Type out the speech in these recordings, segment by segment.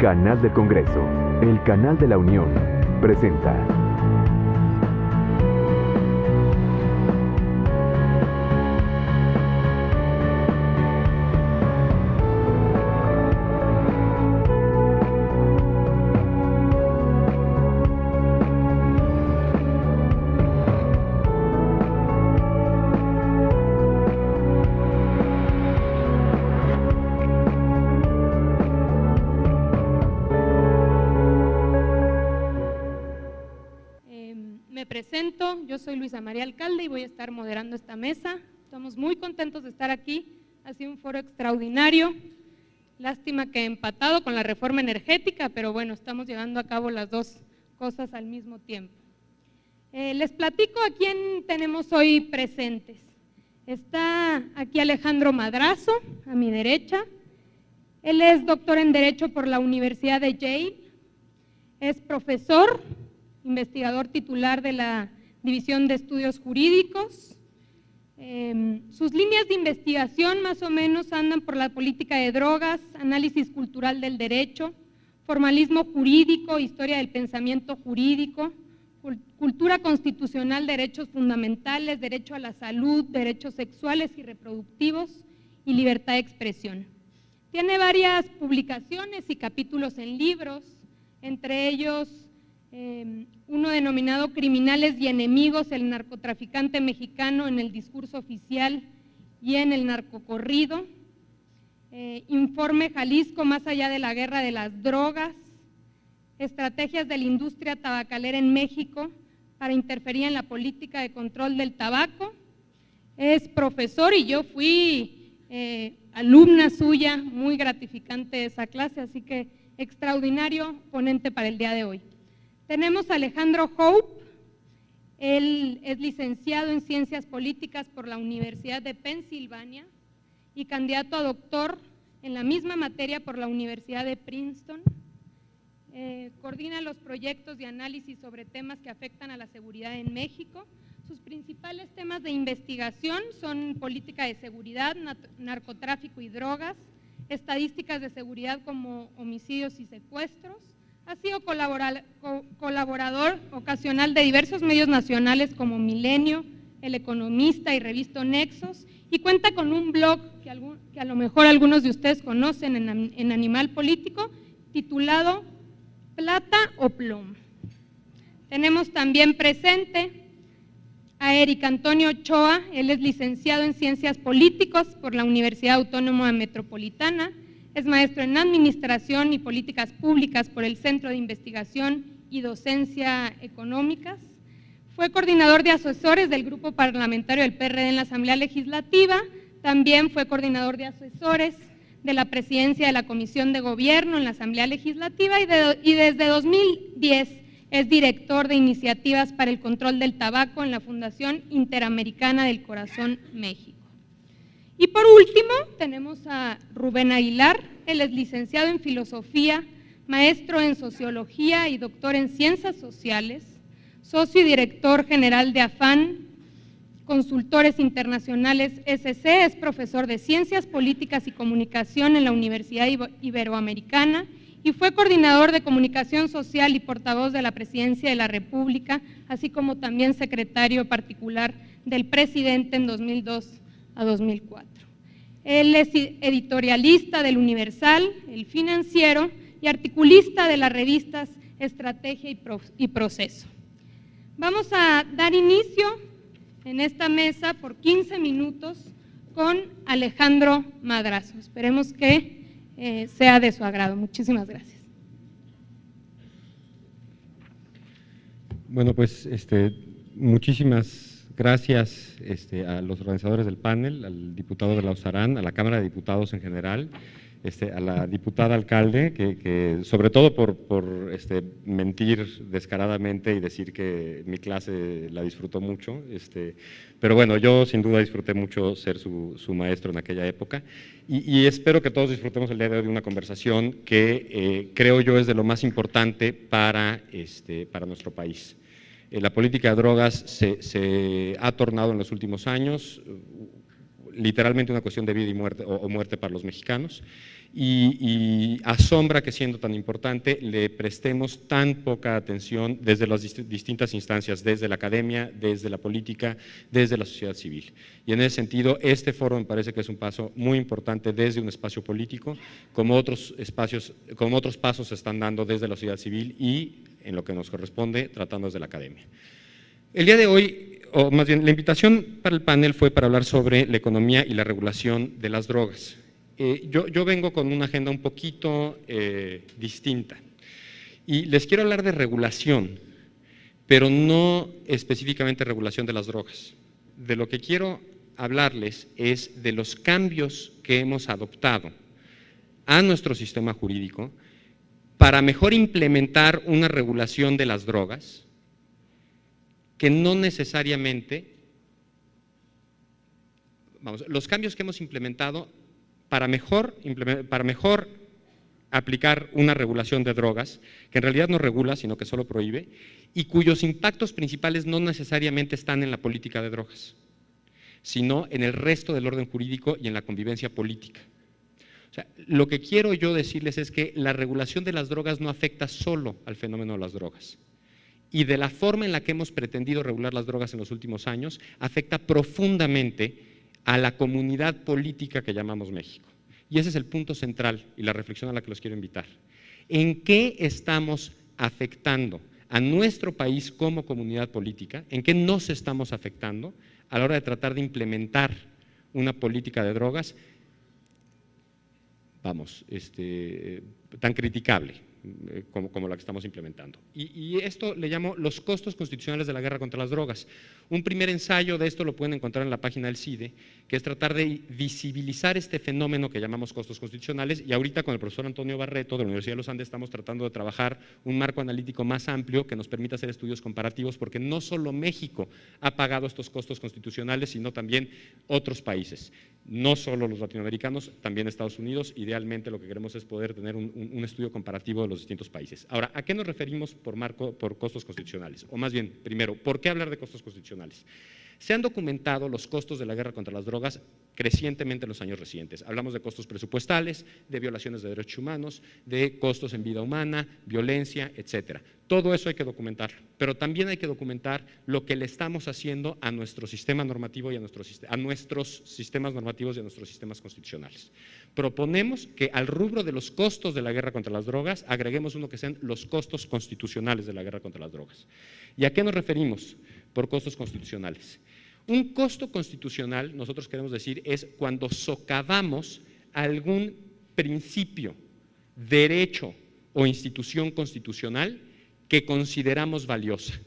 Canal del Congreso, el canal de la Unión, presenta. Me presento, yo soy Luisa María Alcalde y voy a estar moderando esta mesa. Estamos muy contentos de estar aquí, ha sido un foro extraordinario. Lástima que empatado con la reforma energética, pero bueno, estamos llevando a cabo las dos cosas al mismo tiempo. Les platico a quién tenemos hoy presentes. Está aquí Alejandro Madrazo, a mi derecha. Él es doctor en Derecho por la Universidad de Yale, es profesor, investigador titular de la División de Estudios Jurídicos. Sus líneas de investigación más o menos andan por la política de drogas, análisis cultural del derecho, formalismo jurídico, historia del pensamiento jurídico, cultura constitucional, derechos fundamentales, derecho a la salud, derechos sexuales y reproductivos y libertad de expresión. Tiene varias publicaciones y capítulos en libros, entre ellos uno denominado Criminales y Enemigos, el narcotraficante mexicano en el discurso oficial y en el narcocorrido, Informe Jalisco más allá de la guerra de las drogas, estrategias de la industria tabacalera en México para interferir en la política de control del tabaco. Es profesor y yo fui alumna suya, muy gratificante esa clase, así que extraordinario ponente para el día de hoy. Tenemos a Alejandro Hope, él es licenciado en Ciencias Políticas por la Universidad de Pensilvania y candidato a doctor en la misma materia por la Universidad de Princeton. Coordina los proyectos de análisis sobre temas que afectan a la seguridad en México. Sus principales temas de investigación son política de seguridad, narcotráfico y drogas, estadísticas de seguridad como homicidios y secuestros. Ha sido colaborador ocasional de diversos medios nacionales como Milenio, El Economista y Revista Nexos, y cuenta con un blog que a lo mejor algunos de ustedes conocen en Animal Político, titulado Plata o Plomo. Tenemos también presente a Eric Antonio Ochoa, él es licenciado en Ciencias Políticas por la Universidad Autónoma Metropolitana, es maestro en Administración y Políticas Públicas por el Centro de Investigación y Docencia Económicas. Fue coordinador de asesores del Grupo Parlamentario del PRD en la Asamblea Legislativa. También fue coordinador de asesores de la Presidencia de la Comisión de Gobierno en la Asamblea Legislativa y desde 2010 es director de iniciativas para el control del tabaco en la Fundación Interamericana del Corazón México. Y por último, tenemos a Rubén Aguilar, él es licenciado en Filosofía, maestro en Sociología y doctor en Ciencias Sociales, socio y director general de AFAN, Consultores Internacionales SC, es profesor de Ciencias Políticas y Comunicación en la Universidad Iberoamericana y fue coordinador de Comunicación Social y portavoz de la Presidencia de la República, así como también secretario particular del presidente en 2002 a 2004. Él es editorialista del Universal, El Financiero y articulista de las revistas Estrategia y Proceso. Vamos a dar inicio en esta mesa por 15 minutos con Alejandro Madrazo. Esperemos que sea de su agrado. Muchísimas gracias. Bueno, pues muchísimas gracias a los organizadores del panel, al diputado de la Uzarán, a la Cámara de Diputados en general, a la diputada alcalde, que sobre todo por mentir descaradamente y decir que mi clase la disfrutó mucho, pero bueno, yo sin duda disfruté mucho ser su maestro en aquella época y espero que todos disfrutemos el día de hoy de una conversación que creo yo es de lo más importante para nuestro país. La política de drogas se ha tornado en los últimos años literalmente una cuestión de vida y muerte o muerte para los mexicanos, y asombra que siendo tan importante le prestemos tan poca atención desde las distintas instancias, desde la academia, desde la política, desde la sociedad civil. Y en ese sentido, este foro me parece que es un paso muy importante desde un espacio político, como otros pasos se están dando desde la sociedad civil y, en lo que nos corresponde, tratando desde la academia. El día de hoy, o más bien la invitación para el panel fue para hablar sobre la economía y la regulación de las drogas. Yo vengo con una agenda un poquito distinta y les quiero hablar de regulación, pero no específicamente regulación de las drogas. De lo que quiero hablarles es de los cambios que hemos adoptado a nuestro sistema jurídico para mejor implementar una regulación de las drogas que no necesariamente, los cambios que hemos implementado para mejor aplicar una regulación de drogas, que en realidad no regula, sino que solo prohíbe, y cuyos impactos principales no necesariamente están en la política de drogas, sino en el resto del orden jurídico y en la convivencia política. O sea, lo que quiero yo decirles es que la regulación de las drogas no afecta solo al fenómeno de las drogas, y de la forma en la que hemos pretendido regular las drogas en los últimos años, afecta profundamente a la comunidad política que llamamos México. Y ese es el punto central y la reflexión a la que los quiero invitar. ¿En qué estamos afectando a nuestro país como comunidad política? ¿En qué nos estamos afectando a la hora de tratar de implementar una política de drogas, tan criticable como la que estamos implementando? Y esto le llamo los costos constitucionales de la guerra contra las drogas. Un primer ensayo de esto lo pueden encontrar en la página del CIDE, que es tratar de visibilizar este fenómeno que llamamos costos constitucionales, y ahorita con el profesor Antonio Barreto de la Universidad de los Andes estamos tratando de trabajar un marco analítico más amplio que nos permita hacer estudios comparativos, porque no solo México ha pagado estos costos constitucionales, sino también otros países, no solo los latinoamericanos, también Estados Unidos. Idealmente lo que queremos es poder tener un estudio comparativo de los distintos países. Ahora, ¿a qué nos referimos por costos constitucionales? O más bien, primero, ¿por qué hablar de costos constitucionales? Se han documentado los costos de la guerra contra las drogas crecientemente en los años recientes. Hablamos de costos presupuestales, de violaciones de derechos humanos, de costos en vida humana, violencia, etcétera. Todo eso hay que documentarlo, pero también hay que documentar lo que le estamos haciendo a nuestro sistema normativo y a nuestros sistemas normativos y a nuestros sistemas constitucionales. Proponemos que al rubro de los costos de la guerra contra las drogas agreguemos uno que sean los costos constitucionales de la guerra contra las drogas. ¿Y a qué nos referimos por costos constitucionales? Un costo constitucional, nosotros queremos decir, es cuando socavamos algún principio, derecho o institución constitucional que consideramos valiosa.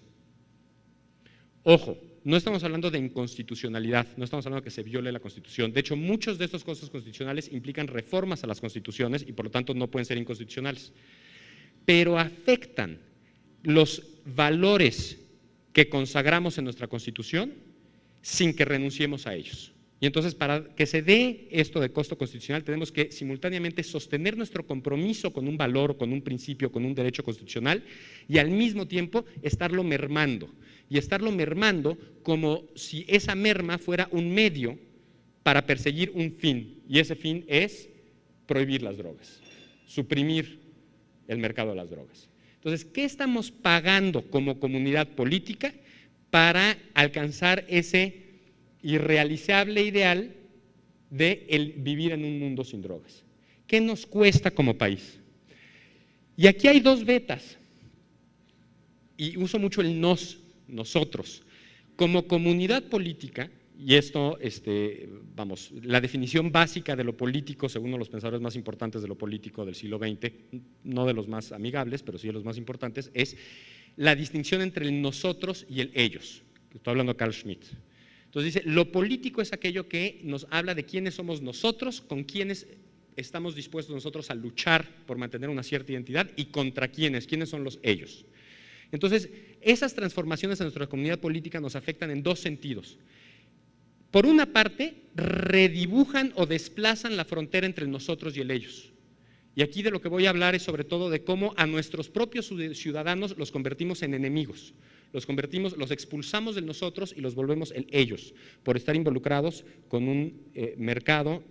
Ojo, no estamos hablando de inconstitucionalidad, no estamos hablando de que se viole la Constitución. De hecho, muchos de estos costos constitucionales implican reformas a las constituciones y por lo tanto no pueden ser inconstitucionales, pero afectan los valores que consagramos en nuestra Constitución sin que renunciemos a ellos. Y entonces, para que se dé esto de costo constitucional, tenemos que simultáneamente sostener nuestro compromiso con un valor, con un principio, con un derecho constitucional, y al mismo tiempo estarlo mermando. Y estarlo mermando como si esa merma fuera un medio para perseguir un fin, y ese fin es prohibir las drogas, suprimir el mercado de las drogas. Entonces, ¿qué estamos pagando como comunidad política para alcanzar ese irrealizable ideal de el vivir en un mundo sin drogas? ¿Qué nos cuesta como país? Y aquí hay dos vetas, y uso mucho el nosotros. Como comunidad política, y esto, la definición básica de lo político, según uno de los pensadores más importantes de lo político del siglo XX, no de los más amigables, pero sí de los más importantes, es la distinción entre el nosotros y el ellos. Estoy hablando de Carl Schmitt. Entonces dice, lo político es aquello que nos habla de quiénes somos nosotros, con quiénes estamos dispuestos nosotros a luchar por mantener una cierta identidad y contra quiénes son los ellos. Entonces, esas transformaciones en nuestra comunidad política nos afectan en dos sentidos. Por una parte, redibujan o desplazan la frontera entre el nosotros y el ellos. Y aquí de lo que voy a hablar es sobre todo de cómo a nuestros propios ciudadanos los convertimos en enemigos. los convertimos, los expulsamos del nosotros y los volvemos el ellos, por estar involucrados con un mercado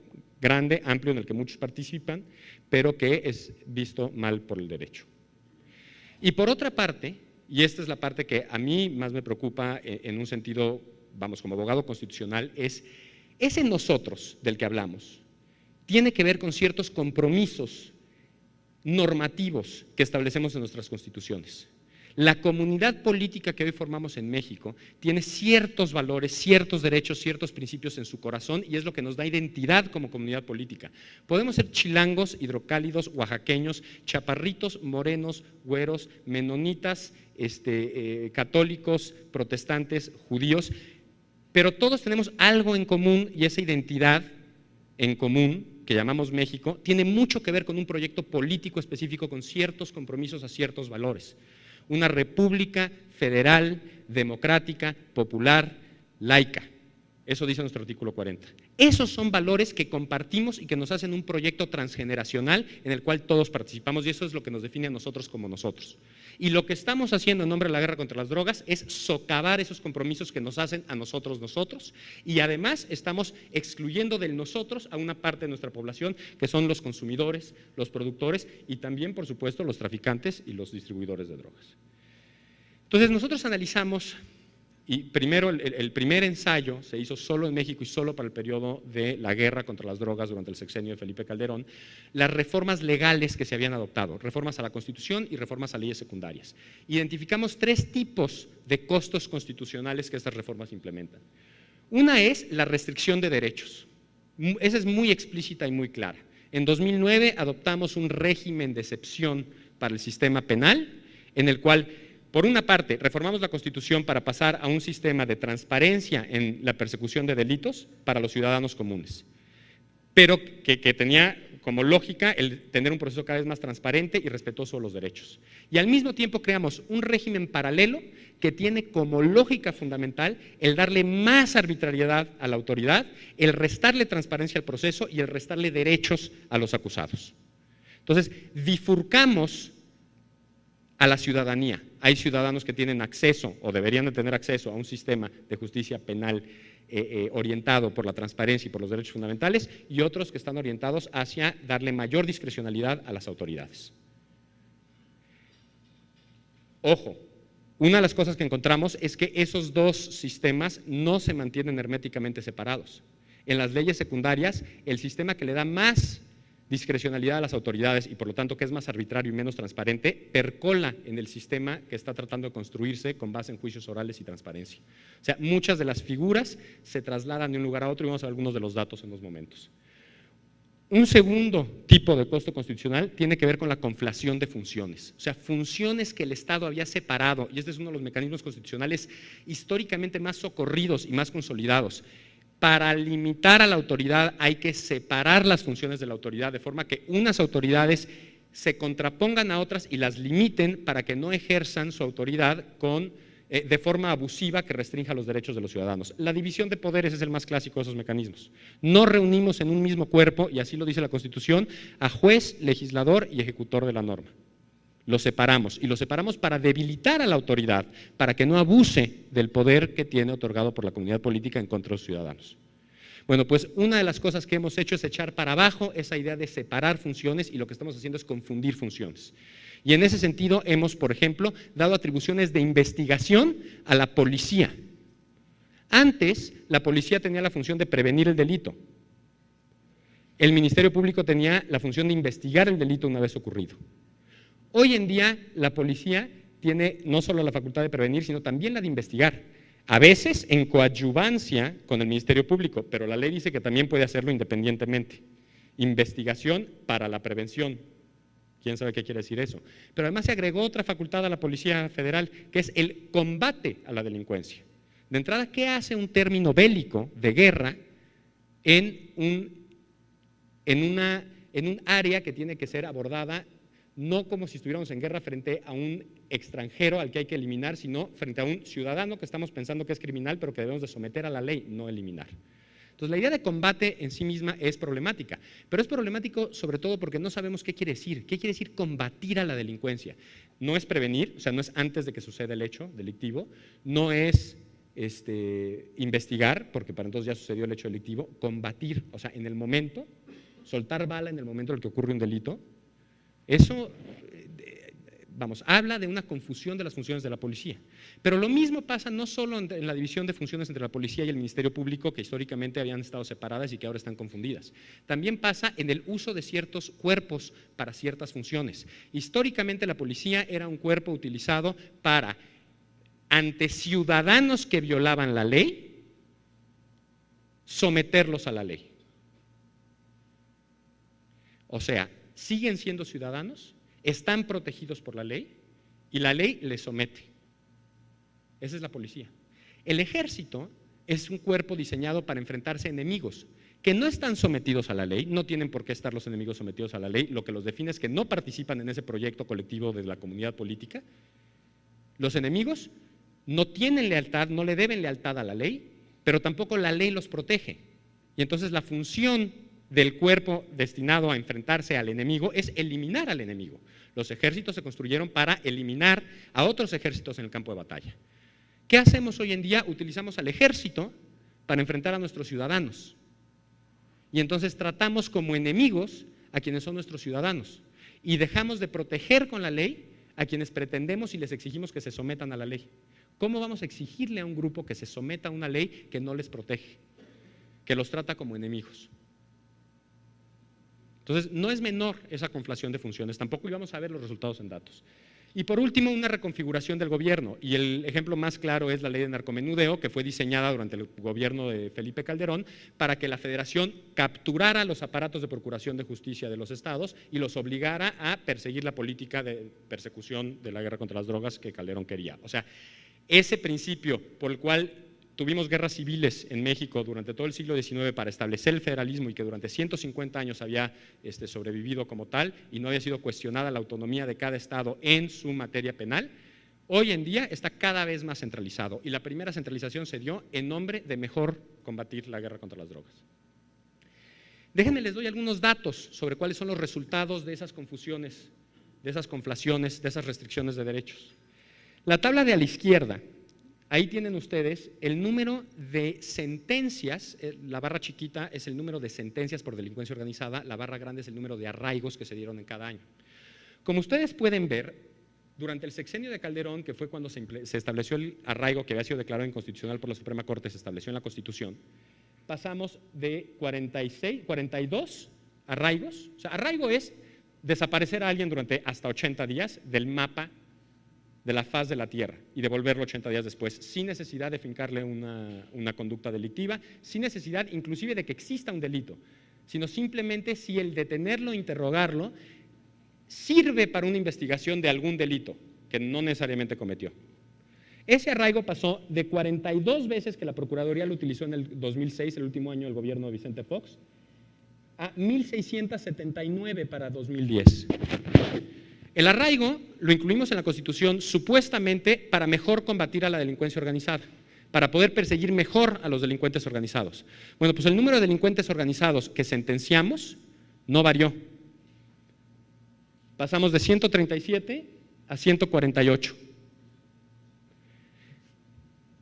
grande, amplio, en el que muchos participan, pero que es visto mal por el derecho. Y por otra parte, y esta es la parte que a mí más me preocupa en un sentido, vamos, como abogado constitucional, es ese nosotros del que hablamos, tiene que ver con ciertos compromisos normativos que establecemos en nuestras constituciones. La comunidad política que hoy formamos en México tiene ciertos valores, ciertos derechos, ciertos principios en su corazón y es lo que nos da identidad como comunidad política. Podemos ser chilangos, hidrocálidos, oaxaqueños, chaparritos, morenos, güeros, menonitas, católicos, protestantes, judíos, pero todos tenemos algo en común y esa identidad en común que llamamos México tiene mucho que ver con un proyecto político específico con ciertos compromisos a ciertos valores. Una república federal, democrática, popular, laica. Eso dice nuestro artículo 40. Esos son valores que compartimos y que nos hacen un proyecto transgeneracional en el cual todos participamos y eso es lo que nos define a nosotros como nosotros. Y lo que estamos haciendo en nombre de la guerra contra las drogas es socavar esos compromisos que nos hacen a nosotros y además estamos excluyendo del nosotros a una parte de nuestra población que son los consumidores, los productores y también, por supuesto, los traficantes y los distribuidores de drogas. Entonces nosotros analizamos. Y primero, el primer ensayo se hizo solo en México y solo para el periodo de la guerra contra las drogas durante el sexenio de Felipe Calderón, las reformas legales que se habían adoptado, reformas a la Constitución y reformas a leyes secundarias. Identificamos 3 tipos de costos constitucionales que estas reformas implementan. Una es la restricción de derechos. Esa es muy explícita y muy clara. En 2009 adoptamos un régimen de excepción para el sistema penal, en el cual por una parte, reformamos la Constitución para pasar a un sistema de transparencia en la persecución de delitos para los ciudadanos comunes, pero que tenía como lógica el tener un proceso cada vez más transparente y respetuoso de los derechos. Y al mismo tiempo creamos un régimen paralelo que tiene como lógica fundamental el darle más arbitrariedad a la autoridad, el restarle transparencia al proceso y el restarle derechos a los acusados. Entonces, bifurcamos a la ciudadanía. Hay ciudadanos que tienen acceso o deberían de tener acceso a un sistema de justicia penal orientado por la transparencia y por los derechos fundamentales y otros que están orientados hacia darle mayor discrecionalidad a las autoridades. Ojo, una de las cosas que encontramos es que esos dos sistemas no se mantienen herméticamente separados. En las leyes secundarias, el sistema que le da más discrecionalidad a las autoridades y por lo tanto que es más arbitrario y menos transparente, percola en el sistema que está tratando de construirse con base en juicios orales y transparencia. O sea, muchas de las figuras se trasladan de un lugar a otro y vamos a ver algunos de los datos en unos momentos. Un segundo tipo de costo constitucional tiene que ver con la conflación de funciones, o sea, funciones que el Estado había separado, y este es uno de los mecanismos constitucionales históricamente más socorridos y más consolidados. Para limitar a la autoridad hay que separar las funciones de la autoridad de forma que unas autoridades se contrapongan a otras y las limiten para que no ejerzan su autoridad de forma abusiva que restrinja los derechos de los ciudadanos. La división de poderes es el más clásico de esos mecanismos. No reunimos en un mismo cuerpo, y así lo dice la Constitución, a juez, legislador y ejecutor de la norma. Los separamos y los separamos para debilitar a la autoridad, para que no abuse del poder que tiene otorgado por la comunidad política en contra de los ciudadanos. Bueno, pues una de las cosas que hemos hecho es echar para abajo esa idea de separar funciones y lo que estamos haciendo es confundir funciones. Y en ese sentido hemos, por ejemplo, dado atribuciones de investigación a la policía. Antes, la policía tenía la función de prevenir el delito. El Ministerio Público tenía la función de investigar el delito una vez ocurrido. Hoy en día la policía tiene no solo la facultad de prevenir, sino también la de investigar, a veces en coadyuvancia con el Ministerio Público, pero la ley dice que también puede hacerlo independientemente. Investigación para la prevención. ¿Quién sabe qué quiere decir eso? Pero además se agregó otra facultad a la Policía Federal, que es el combate a la delincuencia. De entrada, ¿qué hace un término bélico de guerra en un área que tiene que ser abordada no como si estuviéramos en guerra frente a un extranjero al que hay que eliminar, sino frente a un ciudadano que estamos pensando que es criminal, pero que debemos de someter a la ley, no eliminar? Entonces, la idea de combate en sí misma es problemática, pero es problemático sobre todo porque no sabemos qué quiere decir combatir a la delincuencia. No es prevenir, o sea, no es antes de que suceda el hecho delictivo, no es investigar, porque para entonces ya sucedió el hecho delictivo, combatir, o sea, en el momento, soltar bala en el momento en el que ocurre un delito. Eso, habla de una confusión de las funciones de la policía. Pero lo mismo pasa no solo en la división de funciones entre la policía y el Ministerio Público, que históricamente habían estado separadas y que ahora están confundidas. También pasa en el uso de ciertos cuerpos para ciertas funciones. Históricamente la policía era un cuerpo utilizado para, ante ciudadanos que violaban la ley, someterlos a la ley. O sea, siguen siendo ciudadanos, están protegidos por la ley y la ley les somete. Esa es la policía. El ejército es un cuerpo diseñado para enfrentarse a enemigos que no están sometidos a la ley, no tienen por qué estar los enemigos sometidos a la ley, lo que los define es que no participan en ese proyecto colectivo de la comunidad política. Los enemigos no tienen lealtad, no le deben lealtad a la ley, pero tampoco la ley los protege. Y entonces la función del cuerpo destinado a enfrentarse al enemigo es eliminar al enemigo. Los ejércitos se construyeron para eliminar a otros ejércitos en el campo de batalla. ¿Qué hacemos hoy en día? Utilizamos al ejército para enfrentar a nuestros ciudadanos. Y entonces tratamos como enemigos a quienes son nuestros ciudadanos. Y dejamos de proteger con la ley a quienes pretendemos y les exigimos que se sometan a la ley. ¿Cómo vamos a exigirle a un grupo que se someta a una ley que no les protege, que los trata como enemigos? Entonces, no es menor esa conflación de funciones, tampoco íbamos a ver los resultados en datos. Y por último, una reconfiguración del gobierno, y el ejemplo más claro es la ley de narcomenudeo, que fue diseñada durante el gobierno de Felipe Calderón para que la Federación capturara los aparatos de procuración de justicia de los estados y los obligara a perseguir la política de persecución de la guerra contra las drogas que Calderón quería. O sea, ese principio por el cual tuvimos guerras civiles en México durante todo el siglo XIX para establecer el federalismo y que durante 150 años había sobrevivido como tal y no había sido cuestionada la autonomía de cada estado en su materia penal, hoy en día está cada vez más centralizado y la primera centralización se dio en nombre de mejor combatir la guerra contra las drogas. Déjenme les doy algunos datos sobre cuáles son los resultados de esas confusiones, de esas conflaciones, de esas restricciones de derechos. La tabla de a la izquierda, ahí tienen ustedes el número de sentencias, la barra chiquita es el número de sentencias por delincuencia organizada, la barra grande es el número de arraigos que se dieron en cada año. Como ustedes pueden ver, durante el sexenio de Calderón, que fue cuando se estableció el arraigo que había sido declarado inconstitucional por la Suprema Corte, se estableció en la Constitución, pasamos de 42 arraigos, o sea, arraigo es desaparecer a alguien durante hasta 80 días del mapa de la faz de la tierra y devolverlo 80 días después, sin necesidad de fincarle una conducta delictiva, sin necesidad inclusive de que exista un delito, sino simplemente si el detenerlo e interrogarlo sirve para una investigación de algún delito que no necesariamente cometió. Ese arraigo pasó de 42 veces que la Procuraduría lo utilizó en el 2006, el último año del gobierno de Vicente Fox, a 1,679 para 2010. El arraigo lo incluimos en la Constitución supuestamente para mejor combatir a la delincuencia organizada, para poder perseguir mejor a los delincuentes organizados. Bueno, pues el número de delincuentes organizados que sentenciamos no varió. Pasamos de 137 a 148.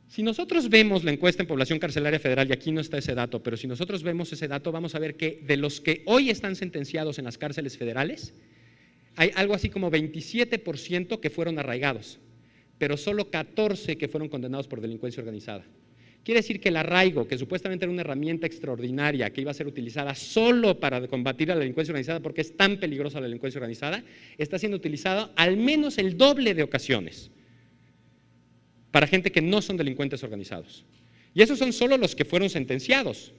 Si nosotros vemos la encuesta en población carcelaria federal, y aquí no está ese dato, pero si nosotros vemos ese dato, vamos a ver que de los que hoy están sentenciados en las cárceles federales, hay algo así como 27% que fueron arraigados, pero solo 14 que fueron condenados por delincuencia organizada. Quiere decir que el arraigo, que supuestamente era una herramienta extraordinaria que iba a ser utilizada solo para combatir a la delincuencia organizada porque es tan peligrosa la delincuencia organizada, está siendo utilizado al menos el doble de ocasiones para gente que no son delincuentes organizados. Y esos son solo los que fueron sentenciados.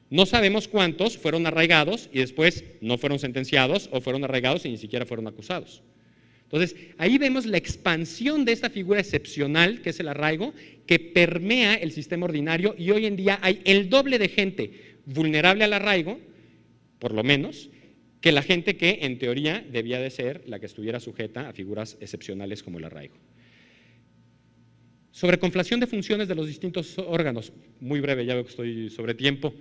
No sabemos cuántos fueron arraigados y después no fueron sentenciados o fueron arraigados y ni siquiera fueron acusados. Entonces, ahí vemos la expansión de esta figura excepcional que es el arraigo, que permea el sistema ordinario y hoy en día hay el doble de gente vulnerable al arraigo, por lo menos, que la gente que en teoría debía de ser la que estuviera sujeta a figuras excepcionales como el arraigo. Sobre conflación de funciones de los distintos órganos, muy breve, ya veo que estoy sobre tiempo,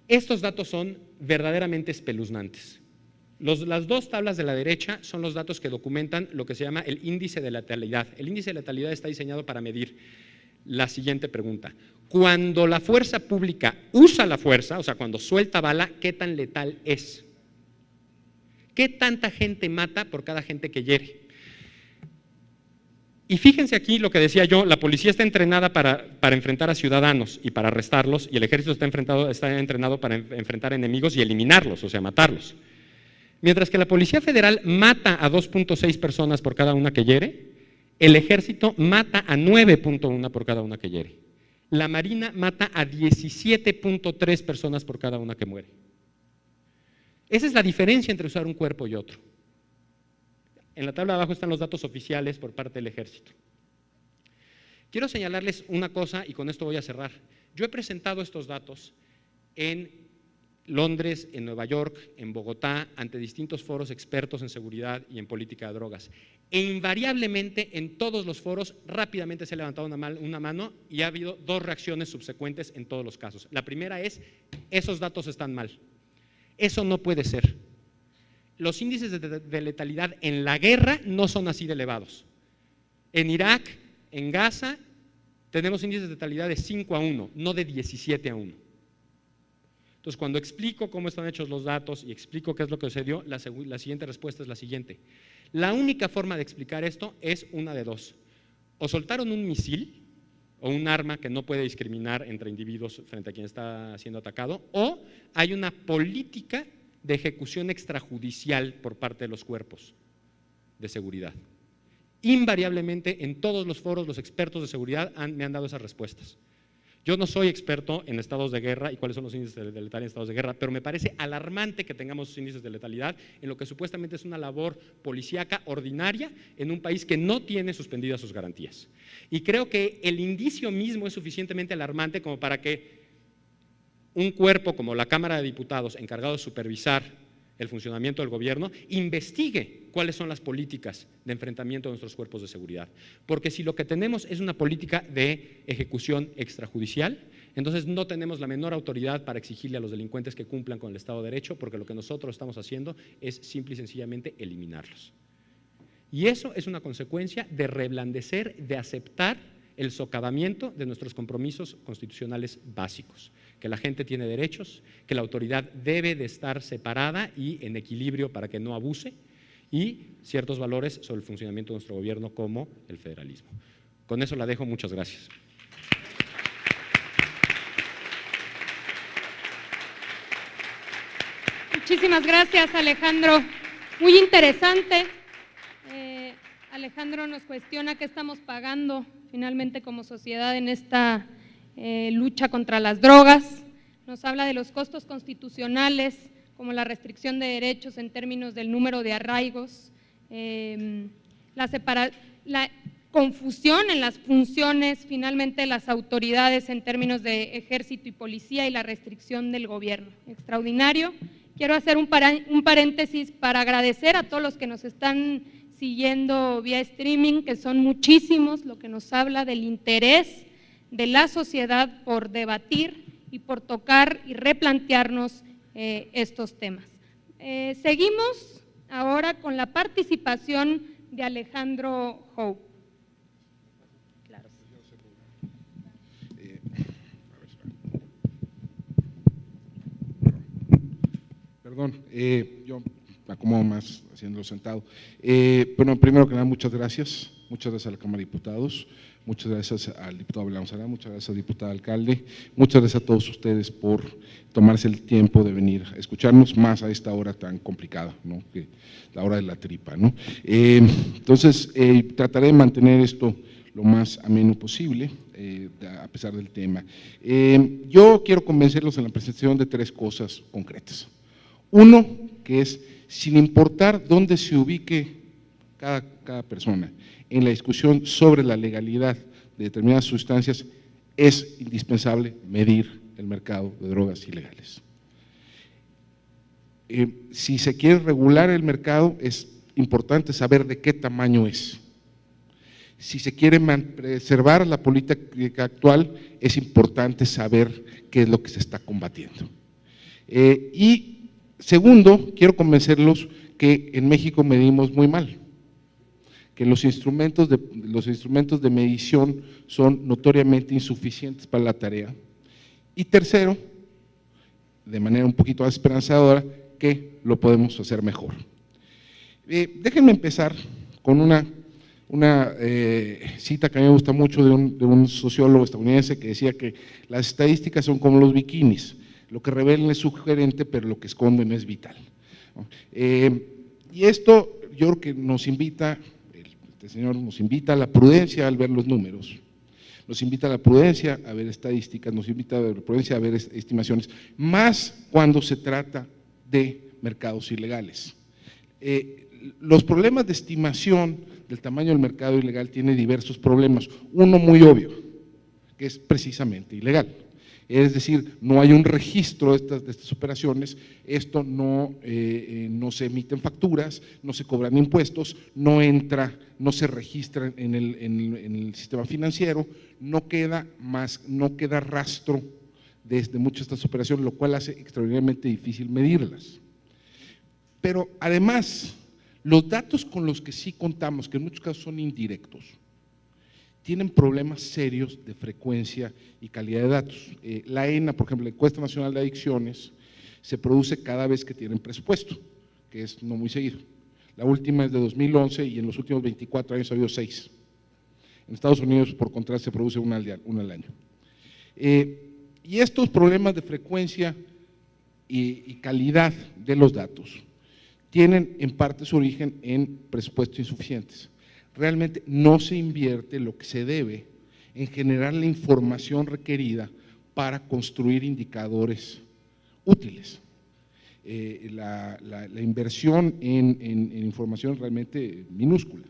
estos datos son verdaderamente espeluznantes. Las dos tablas de la derecha son los datos que documentan lo que se llama el índice de letalidad. El índice de letalidad está diseñado para medir la siguiente pregunta: cuando la fuerza pública usa la fuerza, o sea, cuando suelta bala, ¿qué tan letal es? ¿Qué tanta gente mata por cada gente que hiere? Y fíjense aquí lo que decía yo, la policía está entrenada para enfrentar a ciudadanos y para arrestarlos, y el ejército está entrenado para enfrentar enemigos y eliminarlos, o sea, matarlos. Mientras que la Policía Federal mata a 2.6 personas por cada una que hiere, el ejército mata a 9.1 por cada una que hiere. La Marina mata a 17.3 personas por cada una que muere. Esa es la diferencia entre usar un cuerpo y otro. En la tabla de abajo están los datos oficiales por parte del ejército. Quiero señalarles una cosa y con esto voy a cerrar. Yo he presentado estos datos en Londres, en Nueva York, en Bogotá, ante distintos foros expertos en seguridad y en política de drogas. E invariablemente en todos los foros rápidamente se ha levantado una mano y ha habido dos reacciones subsecuentes en todos los casos. La primera es: esos datos están mal. Eso no puede ser. Los índices de letalidad en la guerra no son así de elevados. En Irak, en Gaza, tenemos índices de letalidad de 5-1, no de 17-1. Entonces, cuando explico cómo están hechos los datos y explico qué es lo que sucedió, la siguiente respuesta es la siguiente. La única forma de explicar esto es una de dos: o soltaron un misil o un arma que no puede discriminar entre individuos frente a quien está siendo atacado, o hay una política de ejecución extrajudicial por parte de los cuerpos de seguridad. Invariablemente en todos los foros los expertos de seguridad me han dado esas respuestas. Yo no soy experto en estados de guerra y cuáles son los índices de letalidad en estados de guerra, pero me parece alarmante que tengamos esos índices de letalidad en lo que supuestamente es una labor policíaca ordinaria en un país que no tiene suspendidas sus garantías. Y creo que el indicio mismo es suficientemente alarmante como para que un cuerpo como la Cámara de Diputados, encargado de supervisar el funcionamiento del gobierno, investigue cuáles son las políticas de enfrentamiento de nuestros cuerpos de seguridad. Porque si lo que tenemos es una política de ejecución extrajudicial, entonces no tenemos la menor autoridad para exigirle a los delincuentes que cumplan con el Estado de Derecho, porque lo que nosotros estamos haciendo es simple y sencillamente eliminarlos. Y eso es una consecuencia de reblandecer, de aceptar el socavamiento de nuestros compromisos constitucionales básicos, que la gente tiene derechos, que la autoridad debe de estar separada y en equilibrio para que no abuse, y ciertos valores sobre el funcionamiento de nuestro gobierno como el federalismo. Con eso la dejo, muchas gracias. Muchísimas gracias, Alejandro. Muy interesante. Alejandro nos cuestiona qué estamos pagando finalmente como sociedad en esta lucha contra las drogas. Nos habla de los costos constitucionales, como la restricción de derechos en términos del número de arraigos, la confusión en las funciones finalmente de las autoridades en términos de ejército y policía y la restricción del gobierno. Extraordinario. Quiero hacer un paréntesis para agradecer a todos los que nos están siguiendo vía streaming, que son muchísimos, lo que nos habla del interés de la sociedad por debatir y por tocar y replantearnos estos temas. Seguimos ahora con la participación de Alejandro Hope. Claro. Perdón, yo me acomodo más haciéndolo sentado. Bueno, primero que nada, muchas gracias a la Cámara de Diputados, muchas gracias al diputado Belén Sará, muchas gracias al diputado alcalde, muchas gracias a todos ustedes por tomarse el tiempo de venir a escucharnos, más a esta hora tan complicada, ¿no?, que la hora de la tripa, ¿no? Entonces, trataré de mantener esto lo más ameno posible, a pesar del tema. Yo quiero convencerlos en la presentación de tres cosas concretas. Uno, que es, sin importar dónde se ubique cada persona en la discusión sobre la legalidad de determinadas sustancias, es indispensable medir el mercado de drogas ilegales. Si se quiere regular el mercado, es importante saber de qué tamaño es. Si se quiere preservar la política actual, es importante saber qué es lo que se está combatiendo. Y segundo, quiero convencerlos que en México medimos muy mal, que los instrumentos de medición son notoriamente insuficientes para la tarea. Y tercero, de manera un poquito más esperanzadora, que lo podemos hacer mejor. Déjenme empezar con una cita que a mí me gusta mucho de un sociólogo estadounidense que decía que las estadísticas son como los bikinis, lo que revelan es sugerente, pero lo que esconden es vital. Y esto yo creo que nos invita, este señor nos invita a la prudencia al ver los números, nos invita a la prudencia a ver estadísticas, nos invita a la prudencia a ver estimaciones, más cuando se trata de mercados ilegales. Los problemas de estimación del tamaño del mercado ilegal tiene diversos problemas. Uno muy obvio, que es precisamente ilegal. Es decir, no hay un registro de estas operaciones, esto no se emiten facturas, no se cobran impuestos, no se registra en el sistema financiero, no queda rastro de muchas de estas operaciones, lo cual hace extraordinariamente difícil medirlas. Pero además, los datos con los que sí contamos, que en muchos casos son indirectos, tienen problemas serios de frecuencia y calidad de datos. La ENA, por ejemplo, la Encuesta Nacional de Adicciones, se produce cada vez que tienen presupuesto, que es no muy seguido. La última es de 2011 y en los últimos 24 años ha habido 6. En Estados Unidos, por contraste, se produce una al año. Y estos problemas de frecuencia y calidad de los datos tienen en parte su origen en presupuestos insuficientes. Realmente no se invierte lo que se debe en generar la información requerida para construir indicadores útiles. La inversión en información es realmente minúscula.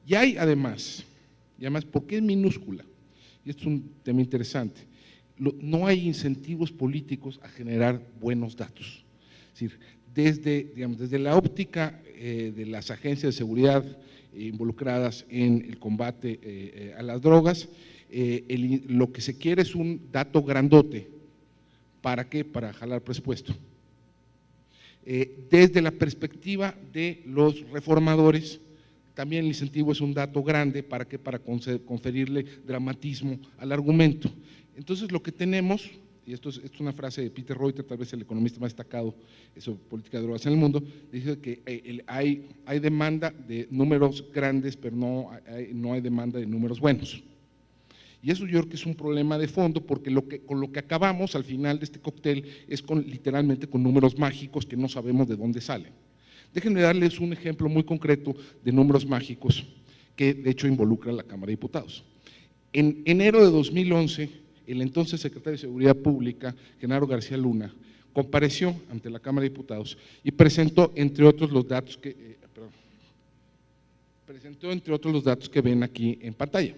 Y hay además, ¿por qué es minúscula? Y esto es un tema interesante, no hay incentivos políticos a generar buenos datos. Es decir, desde la óptica de las agencias de seguridad involucradas en el combate a las drogas, lo que se quiere es un dato grandote. ¿Para qué? Para jalar presupuesto. Desde la perspectiva de los reformadores, también el incentivo es un dato grande. ¿Para qué? Para conferirle dramatismo al argumento. Entonces lo que tenemos, y esto es una frase de Peter Reuter, tal vez el economista más destacado sobre política de drogas en el mundo, dice que hay demanda de números grandes, pero no hay demanda de números buenos. Y eso yo creo que es un problema de fondo, porque con lo que acabamos al final de este cóctel es literalmente con números mágicos que no sabemos de dónde salen. Déjenme darles un ejemplo muy concreto de números mágicos que de hecho involucra a la Cámara de Diputados. En enero de 2011, el entonces secretario de Seguridad Pública, Genaro García Luna, compareció ante la Cámara de Diputados y presentó entre otros los datos que ven aquí en pantalla.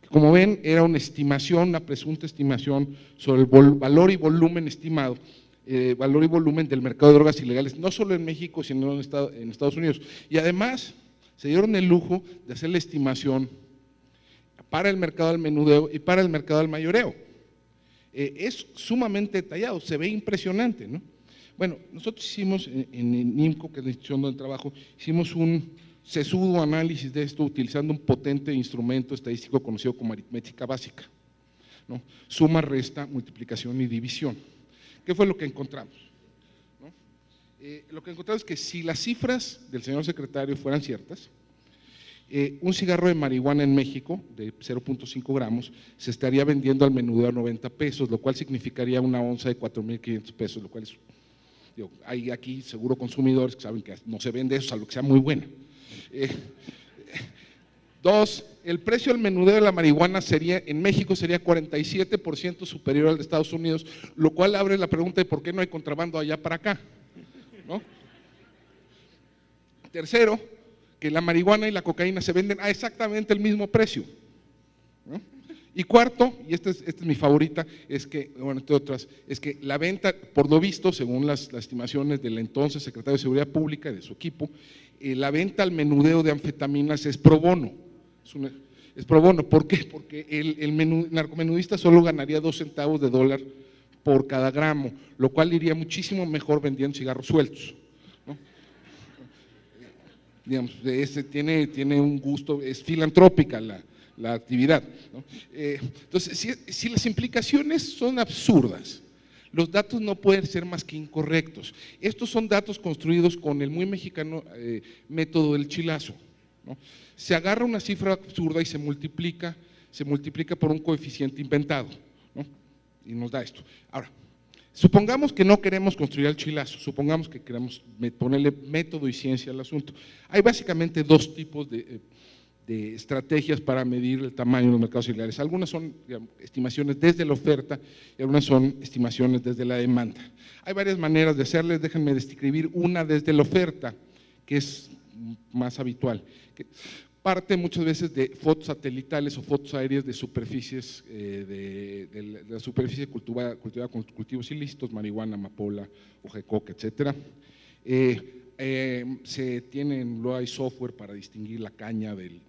Como ven, era una estimación, una presunta estimación sobre el valor y volumen estimado, valor y volumen del mercado de drogas ilegales, no solo en México, sino en Estados Unidos. Y además se dieron el lujo de hacer la estimación para el mercado del menudeo y para el mercado del mayoreo. Es sumamente detallado, se ve impresionante, ¿no? Bueno, nosotros hicimos en INMCO, que es la institución donde trabajo, hicimos un sesudo análisis de esto utilizando un potente instrumento estadístico conocido como aritmética básica, ¿no? Suma, resta, multiplicación y división. ¿Qué fue lo que encontramos? ¿No? Lo que encontramos es que si las cifras del señor secretario fueran ciertas, un cigarro de marihuana en México de 0.5 gramos se estaría vendiendo al menudeo a 90 pesos, lo cual significaría una onza de 4,500 pesos, lo cual es, hay aquí seguro consumidores que saben que no se vende eso, salvo que sea muy buena. Dos, el precio del menudeo de la marihuana en México sería 47% superior al de Estados Unidos, lo cual abre la pregunta de por qué no hay contrabando allá para acá, ¿no? Tercero, que la marihuana y la cocaína se venden a exactamente el mismo precio, ¿no? Y cuarto, y esta es mi favorita, es que, bueno, entre otras, es que la venta, por lo visto, según las estimaciones del entonces secretario de Seguridad Pública y de su equipo, la venta al menudeo de anfetaminas es pro bono, Es pro bono. ¿Por qué? Porque el narcomenudista solo ganaría 2 centavos de dólar por cada gramo, lo cual iría muchísimo mejor vendiendo cigarros sueltos, ¿no? Digamos, tiene un gusto, es filantrópica la actividad, ¿no? Entonces, si las implicaciones son absurdas, los datos no pueden ser más que incorrectos. Estos son datos construidos con el muy mexicano método del chilazo, ¿no? Se agarra una cifra absurda y se multiplica por un coeficiente inventado, ¿no? Y nos da esto. Ahora, supongamos que no queremos construir al chilazo, supongamos que queremos ponerle método y ciencia al asunto. Hay básicamente 2 tipos de estrategias para medir el tamaño de los mercados ilegales. Algunas son, digamos, estimaciones desde la oferta y algunas son estimaciones desde la demanda. Hay varias maneras de hacerles, déjenme describir una desde la oferta, que es más habitual. Que parte muchas veces de fotos satelitales o fotos aéreas de superficies, de la superficie cultivada con cultivos ilícitos, marihuana, amapola, hoja de coca, etcétera. Luego hay software para distinguir la caña del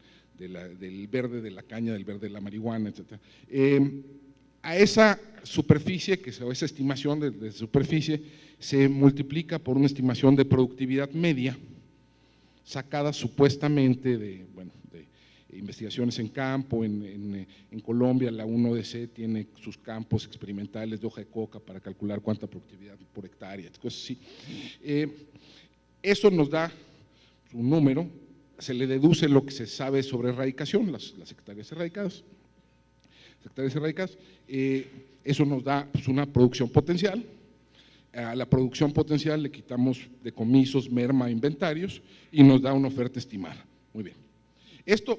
verde de la caña, del verde de la marihuana, etc. A esa superficie, o esa estimación de superficie, se multiplica por una estimación de productividad media, sacada supuestamente de investigaciones en campo. En Colombia la UNODC tiene sus campos experimentales de hoja de coca para calcular cuánta productividad por hectárea, cosas así. Eso nos da un número, se le deduce lo que se sabe sobre erradicación, las hectáreas erradicadas. Eso nos da pues, una producción potencial. A la producción potencial le quitamos decomisos, merma, inventarios y nos da una oferta estimada. Muy bien. Esto,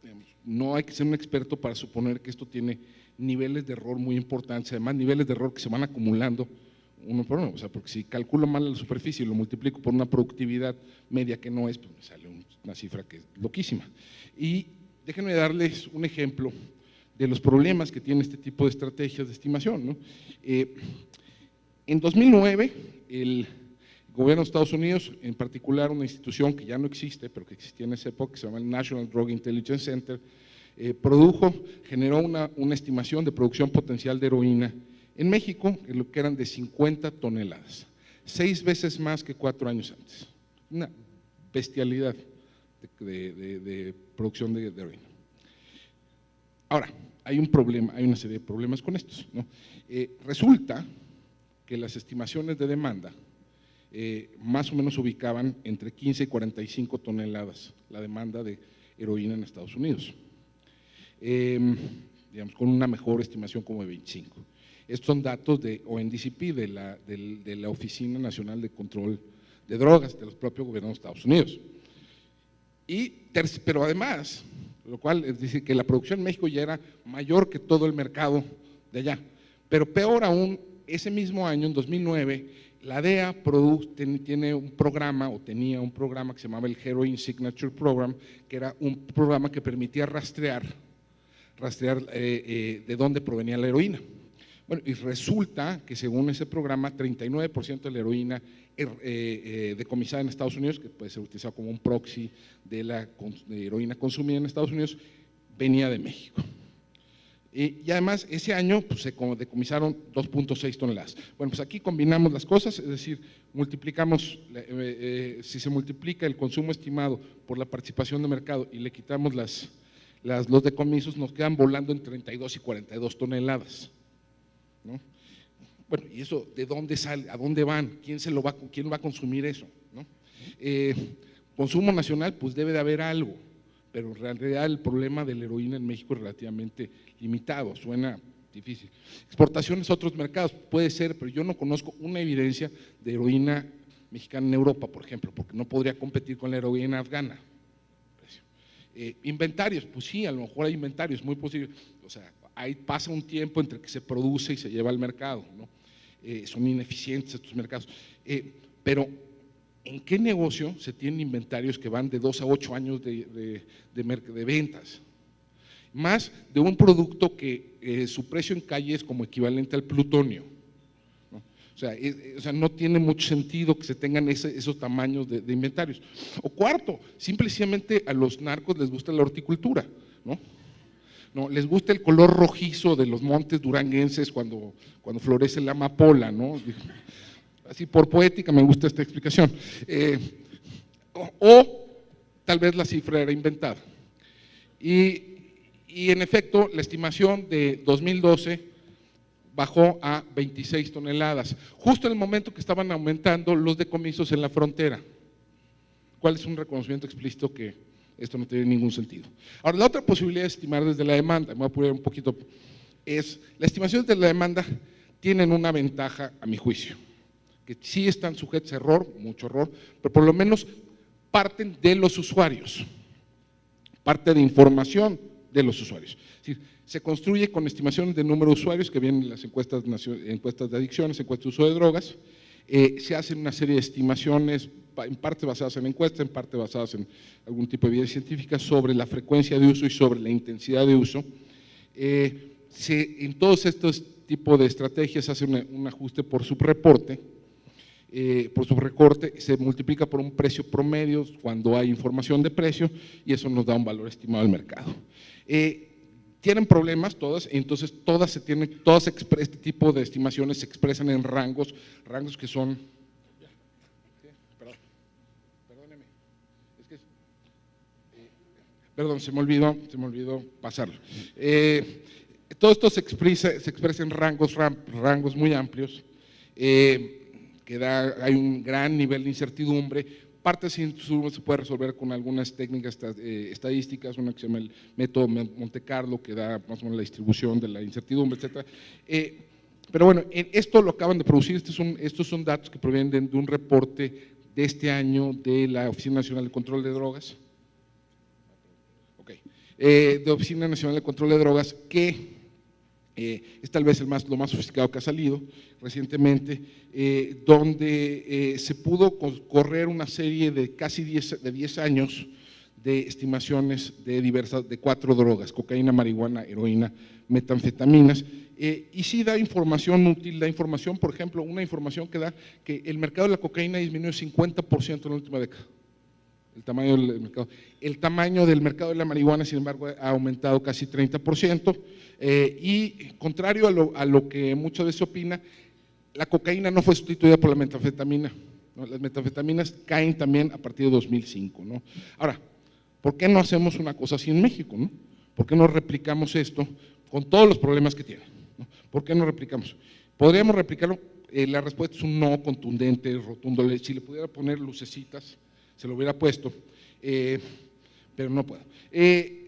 digamos, no hay que ser un experto para suponer que esto tiene niveles de error muy importantes, además niveles de error que se van acumulando uno por uno, o sea, porque si calculo mal la superficie y lo multiplico por una productividad media que no es, pues me sale una cifra que es loquísima. Y déjenme darles un ejemplo de los problemas que tiene este tipo de estrategias de estimación, ¿no? En 2009, el gobierno de Estados Unidos, en particular una institución que ya no existe, pero que existía en esa época, que se llama el National Drug Intelligence Center, generó una estimación de producción potencial de heroína en México, que eran de 50 toneladas, 6 veces más que 4 años antes. Una bestialidad de producción de heroína. Ahora, hay un problema, hay una serie de problemas con estos, ¿no? Resulta que las estimaciones de demanda más o menos ubicaban entre 15 y 45 toneladas la demanda de heroína en Estados Unidos, digamos, con una mejor estimación como de 25. Estos son datos de ONDCP, de la Oficina Nacional de Control de Drogas, de los propios gobiernos de Estados Unidos. Pero además, lo cual es decir que la producción en México ya era mayor que todo el mercado de allá. Pero peor aún, ese mismo año, en 2009, la DEA tenía un programa que se llamaba el Heroin Signature Program, que era un programa que permitía rastrear de dónde provenía la heroína. Bueno, y resulta que según ese programa, 39% de la heroína decomisada en Estados Unidos, que puede ser utilizada como un proxy de la heroína consumida en Estados Unidos, venía de México. Y además, ese año pues, se decomisaron 2.6 toneladas. Bueno, pues aquí combinamos las cosas, es decir, multiplicamos, si se multiplica el consumo estimado por la participación de mercado y le quitamos los decomisos, nos quedan volando en 32 y 42 toneladas. ¿No? Bueno, ¿y eso de dónde sale? ¿A dónde van? ¿Quién va a consumir eso? ¿No? Consumo nacional, pues debe de haber algo, pero en realidad el problema de la heroína en México es relativamente limitado, suena difícil. Exportaciones a otros mercados, puede ser, pero yo no conozco una evidencia de heroína mexicana en Europa, por ejemplo, porque no podría competir con la heroína afgana. Inventarios, pues sí, a lo mejor hay inventarios, muy posible, o sea, ahí pasa un tiempo entre que se produce y se lleva al mercado, ¿no? Son ineficientes estos mercados, pero ¿en qué negocio se tienen inventarios que van de 2 a 8 años de ventas? Más de un producto que su precio en calle es como equivalente al plutonio, ¿no? O O sea, no tiene mucho sentido que se tengan esos tamaños de inventarios. O cuarto, simplemente a los narcos les gusta la horticultura, ¿no? No, les gusta el color rojizo de los montes duranguenses cuando florece la amapola, ¿no? Así por poética me gusta esta explicación. O tal vez la cifra era inventada. Y en efecto, la estimación de 2012 bajó a 26 toneladas, justo en el momento que estaban aumentando los decomisos en la frontera. ¿Cuál es un reconocimiento explícito que esto no tiene ningún sentido? Ahora, la otra posibilidad de estimar desde la demanda, me voy a poner un poquito, es las estimaciones de la demanda tienen una ventaja a mi juicio, que sí están sujetas a error, mucho error, pero por lo menos parten de los usuarios, parte de información de los usuarios. Es decir, se construye con estimaciones de número de usuarios que vienen en las encuestas de adicciones, encuestas de uso de drogas, se hacen una serie de estimaciones, en parte basadas en encuestas, en parte basadas en algún tipo de evidencia científica sobre la frecuencia de uso y sobre la intensidad de uso. En todos estos tipos de estrategias se hace un ajuste por subreporte, se multiplica por un precio promedio cuando hay información de precio y eso nos da un valor estimado del mercado. Tienen problemas todas, entonces este tipo de estimaciones se expresan en rangos que son… Perdóneme, perdón, se me olvidó pasarlo. Todo esto se expresa en rangos muy amplios, hay un gran nivel de incertidumbre. Parte de esa incertidumbre se puede resolver con algunas técnicas estadísticas, una que se llama el método Monte Carlo, que da más o menos la distribución de la incertidumbre, etc. Pero bueno, esto lo acaban de producir, estos son datos que provienen de un reporte de este año de la Oficina Nacional de Control de Drogas, de Oficina Nacional de Control de Drogas, que es tal vez lo más sofisticado que ha salido recientemente, donde se pudo correr una serie de casi 10 años de estimaciones de 4 drogas: cocaína, marihuana, heroína, metanfetaminas, y sí da información útil, por ejemplo, una información que da que el mercado de la cocaína disminuyó 50% en la última década. El tamaño del mercado. El tamaño del mercado de la marihuana, sin embargo, ha aumentado casi 30%, y contrario a lo que muchas veces se opina, la cocaína no fue sustituida por la metanfetamina, ¿no? Las metanfetaminas caen también a partir de 2005, ¿no? Ahora, ¿por qué no hacemos una cosa así en México, ¿no? ¿Por qué no replicamos esto con todos los problemas que tiene, ¿no? ¿Por qué no replicamos? ¿Podríamos replicarlo? La respuesta es un no contundente, rotundo. Si le pudiera poner lucecitas, se lo hubiera puesto, pero no puedo.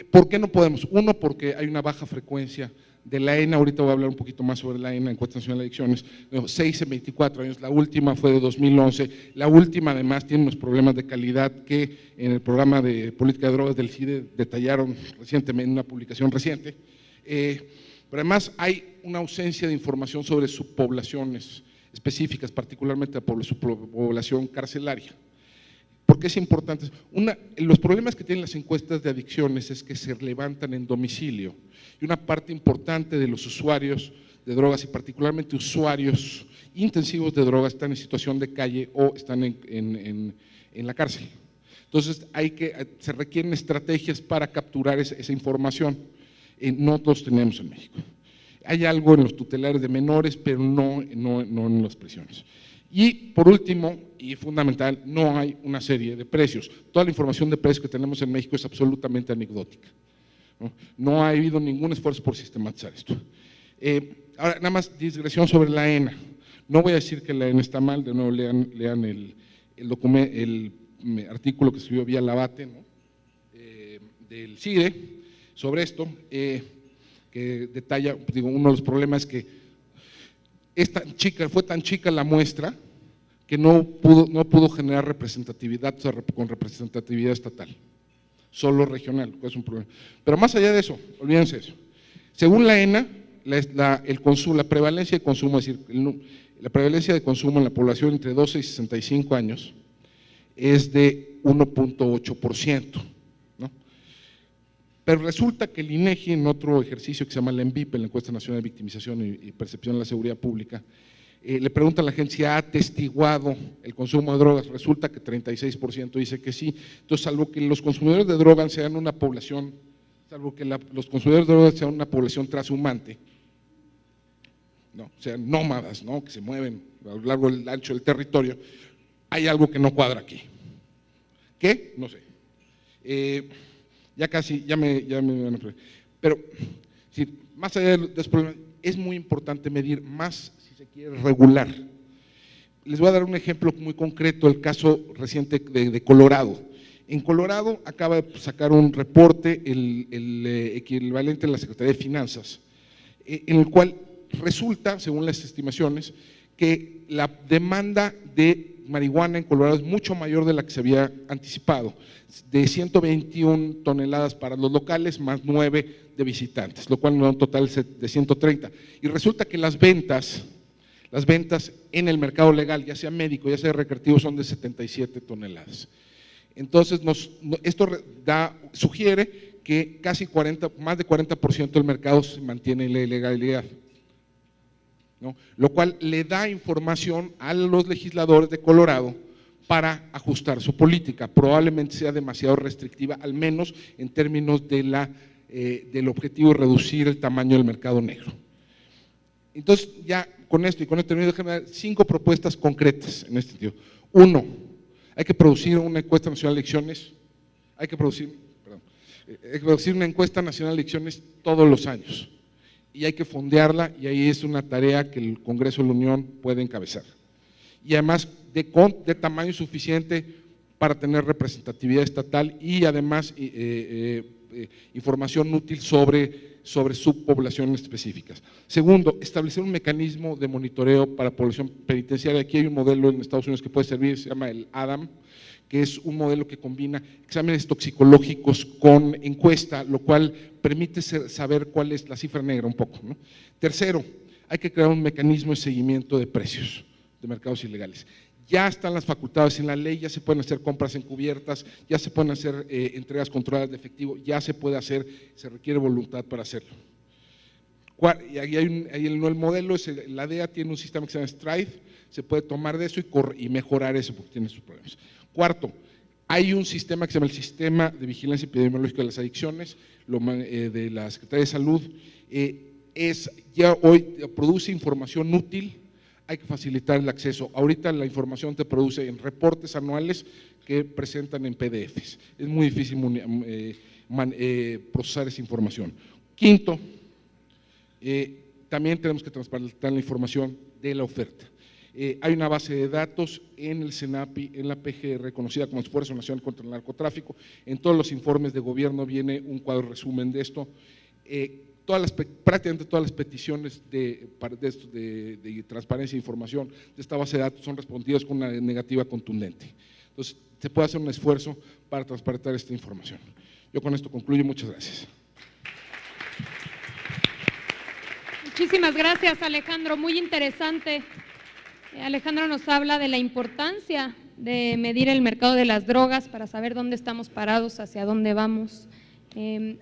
¿Por qué no podemos? Uno, porque hay una baja frecuencia de la ENA, ahorita voy a hablar un poquito más sobre la ENA, Encuesta Nacional de Adicciones, 6 en 24 años, la última fue de 2011, la última además tiene unos problemas de calidad que en el programa de política de drogas del CIDE detallaron recientemente en una publicación reciente, pero además hay una ausencia de información sobre subpoblaciones específicas, particularmente la subpoblación carcelaria. ¿Por qué es importante? Los problemas que tienen las encuestas de adicciones es que se levantan en domicilio y una parte importante de los usuarios de drogas y particularmente usuarios intensivos de drogas están en situación de calle o están en la cárcel. Entonces se requieren estrategias para capturar esa información. No todos tenemos en México. Hay algo en los tutelares de menores, pero no en las prisiones. Y por último, y fundamental, no hay una serie de precios. Toda la información de precios que tenemos en México es absolutamente anecdótica. No ha habido ningún esfuerzo por sistematizar esto. Ahora, nada más digresión sobre la ENA. No voy a decir que la ENA está mal, de nuevo lean el artículo que escribió Vía Labate, ¿no? Del CIDE sobre esto, que detalla, uno de los problemas es que fue tan chica la muestra que no pudo generar representatividad, con representatividad estatal, solo regional, que es un problema. Pero más allá de eso, olvídense eso. Según la ENA, la prevalencia de consumo, es decir, la prevalencia de consumo en la población entre 12 y 65 años es de 1.8%, ¿no? Pero resulta que el INEGI, en otro ejercicio que se llama la ENVIP, en la Encuesta Nacional de Victimización y Percepción de la Seguridad Pública, Le preguntan a la gente si ha atestiguado el consumo de drogas, resulta que 36% dice que sí. Entonces, salvo que los consumidores de drogas sean una población, los consumidores de drogas sean una población transhumante, no, sean nómadas, ¿no?, que se mueven a lo largo del ancho del territorio, hay algo que no cuadra aquí. ¿Qué? No sé. Ya casi, ya me van a preguntar. Pero, sí, más allá de este problema, es muy importante medir más si se quiere regular. Les voy a dar un ejemplo muy concreto, el caso reciente de Colorado. En Colorado acaba de sacar un reporte, el equivalente de la Secretaría de Finanzas, en el cual resulta, según las estimaciones, que la demanda de marihuana en Colorado es mucho mayor de la que se había anticipado, de 121 toneladas para los locales más 9 de visitantes, lo cual nos da un total de 130. Y resulta que las ventas en el mercado legal, ya sea médico, ya sea recreativo, son de 77 toneladas. Entonces, esto sugiere que casi más de 40% del mercado se mantiene en la ilegalidad, ¿no? Lo cual le da información a los legisladores de Colorado para ajustar su política. Probablemente sea demasiado restrictiva, al menos en términos del objetivo de reducir el tamaño del mercado negro. Entonces, ya con esto termino, déjame dar 5 propuestas concretas en este sentido. 1, hay que producir una encuesta nacional de elecciones, hay que producir una encuesta nacional de elecciones todos los años. Y hay que fondearla, y ahí es una tarea que el Congreso de la Unión puede encabezar. Y además de tamaño suficiente para tener representatividad estatal y además información útil sobre subpoblaciones específicas. Segundo, establecer un mecanismo de monitoreo para población penitenciaria. Aquí hay un modelo en Estados Unidos que puede servir, se llama el ADAM, que es un modelo que combina exámenes toxicológicos con encuesta, lo cual permite saber cuál es la cifra negra un poco, ¿no? Tercero, hay que crear un mecanismo de seguimiento de precios de mercados ilegales. Ya están las facultades en la ley, ya se pueden hacer compras encubiertas, ya se pueden hacer entregas controladas de efectivo, ya se puede hacer, se requiere voluntad para hacerlo. Y ahí el modelo, la DEA tiene un sistema que se llama Strive, se puede tomar de eso y mejorar eso porque tiene sus problemas. Cuarto, hay un sistema que se llama el Sistema de Vigilancia Epidemiológica de las Adicciones, de la Secretaría de Salud, ya hoy produce información útil, hay que facilitar el acceso. Ahorita la información te produce en reportes anuales que presentan en PDFs, es muy difícil procesar esa información. Quinto, también tenemos que transparentar la información de la oferta. Hay una base de datos en el CENAPI, en la PGR, conocida como Esfuerzo Nacional contra el Narcotráfico. En todos los informes de gobierno viene un cuadro resumen de esto. Prácticamente todas las peticiones de transparencia e información de esta base de datos son respondidas con una negativa contundente. Entonces, se puede hacer un esfuerzo para transparentar esta información. Yo con esto concluyo. Muchas gracias. Muchísimas gracias, Alejandro. Muy interesante. Alejandro nos habla de la importancia de medir el mercado de las drogas para saber dónde estamos parados, hacia dónde vamos.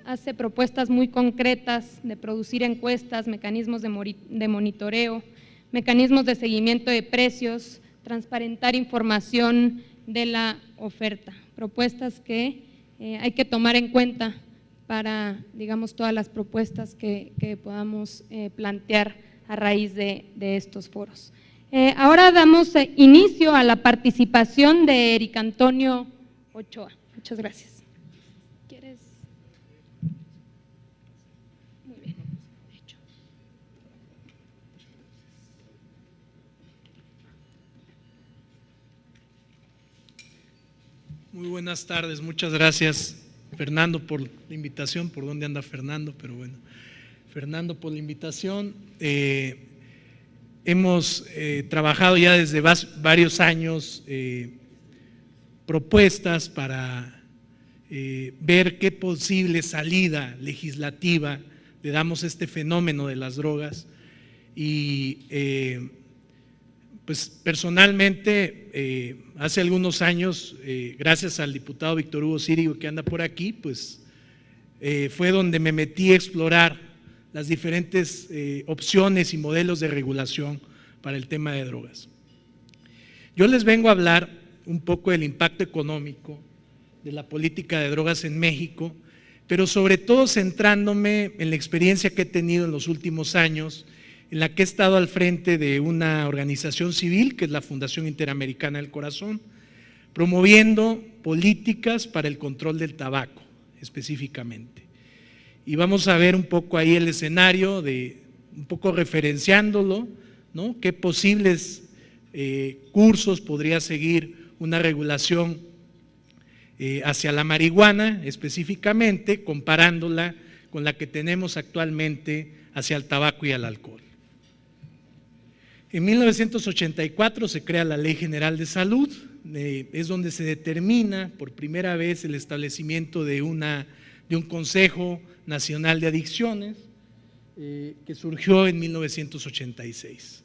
Hace propuestas muy concretas de producir encuestas, mecanismos de monitoreo, mecanismos de seguimiento de precios, transparentar información de la oferta. Propuestas que hay que tomar en cuenta para, digamos, todas las propuestas que podamos plantear a raíz de estos foros. Ahora damos inicio a la participación de Eric Antonio Ochoa. Muchas gracias. ¿Quieres? Muy bien. Hecho. Muy buenas tardes, muchas gracias Fernando por la invitación. ¿Por dónde anda Fernando? Pero bueno, Fernando por la invitación. Hemos trabajado ya desde varios años propuestas para ver qué posible salida legislativa le damos a este fenómeno de las drogas y pues personalmente hace algunos años, gracias al diputado Víctor Hugo Círigo que anda por aquí, pues fue donde me metí a explorar las diferentes opciones y modelos de regulación para el tema de drogas. Yo les vengo a hablar un poco del impacto económico de la política de drogas en México, pero sobre todo centrándome en la experiencia que he tenido en los últimos años, en la que he estado al frente de una organización civil, que es la Fundación Interamericana del Corazón, promoviendo políticas para el control del tabaco, específicamente. Y vamos a ver un poco ahí el escenario, un poco referenciándolo, ¿no? ¿Qué posibles cursos podría seguir una regulación hacia la marihuana, específicamente, comparándola con la que tenemos actualmente hacia el tabaco y el alcohol? En 1984 se crea la Ley General de Salud, es donde se determina por primera vez el establecimiento de un Consejo Nacional de Adicciones, que surgió en 1986.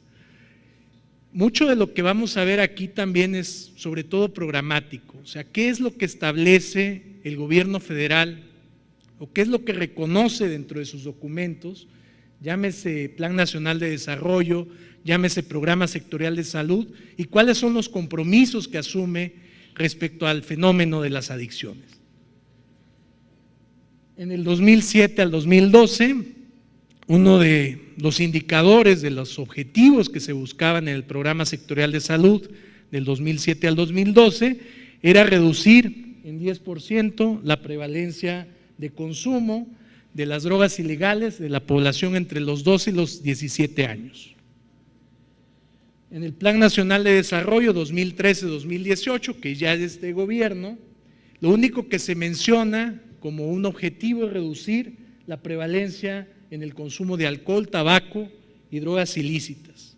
Mucho de lo que vamos a ver aquí también es sobre todo programático, o sea, qué es lo que establece el gobierno federal o qué es lo que reconoce dentro de sus documentos, llámese Plan Nacional de Desarrollo, llámese Programa Sectorial de Salud, y cuáles son los compromisos que asume respecto al fenómeno de las adicciones. En el 2007 al 2012, uno de los indicadores de los objetivos que se buscaban en el Programa Sectorial de Salud del 2007 al 2012 era reducir en 10% la prevalencia de consumo de las drogas ilegales de la población entre los 12 y los 17 años. En el Plan Nacional de Desarrollo 2013-2018, que ya es de este gobierno, lo único que se menciona como un objetivo es reducir la prevalencia en el consumo de alcohol, tabaco y drogas ilícitas.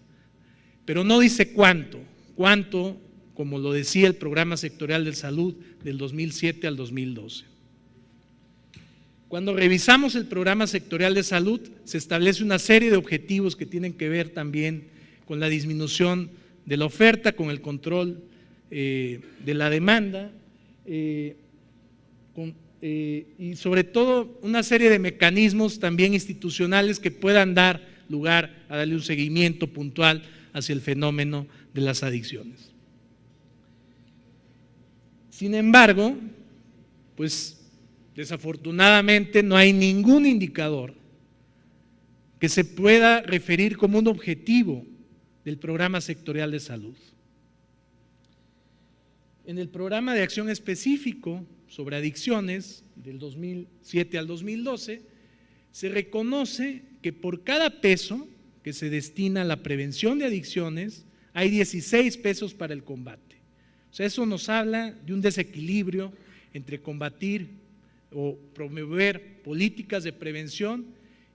Pero no dice cuánto, como lo decía el Programa Sectorial de Salud del 2007 al 2012. Cuando revisamos el Programa Sectorial de Salud, se establece una serie de objetivos que tienen que ver también con la disminución de la oferta, con el control de la demanda, y sobre todo una serie de mecanismos también institucionales que puedan dar lugar a darle un seguimiento puntual hacia el fenómeno de las adicciones. Sin embargo, pues desafortunadamente no hay ningún indicador que se pueda referir como un objetivo del Programa Sectorial de Salud. En el Programa de Acción Específico sobre Adicciones del 2007 al 2012, se reconoce que por cada peso que se destina a la prevención de adicciones, hay 16 pesos para el combate. O sea, eso nos habla de un desequilibrio entre combatir o promover políticas de prevención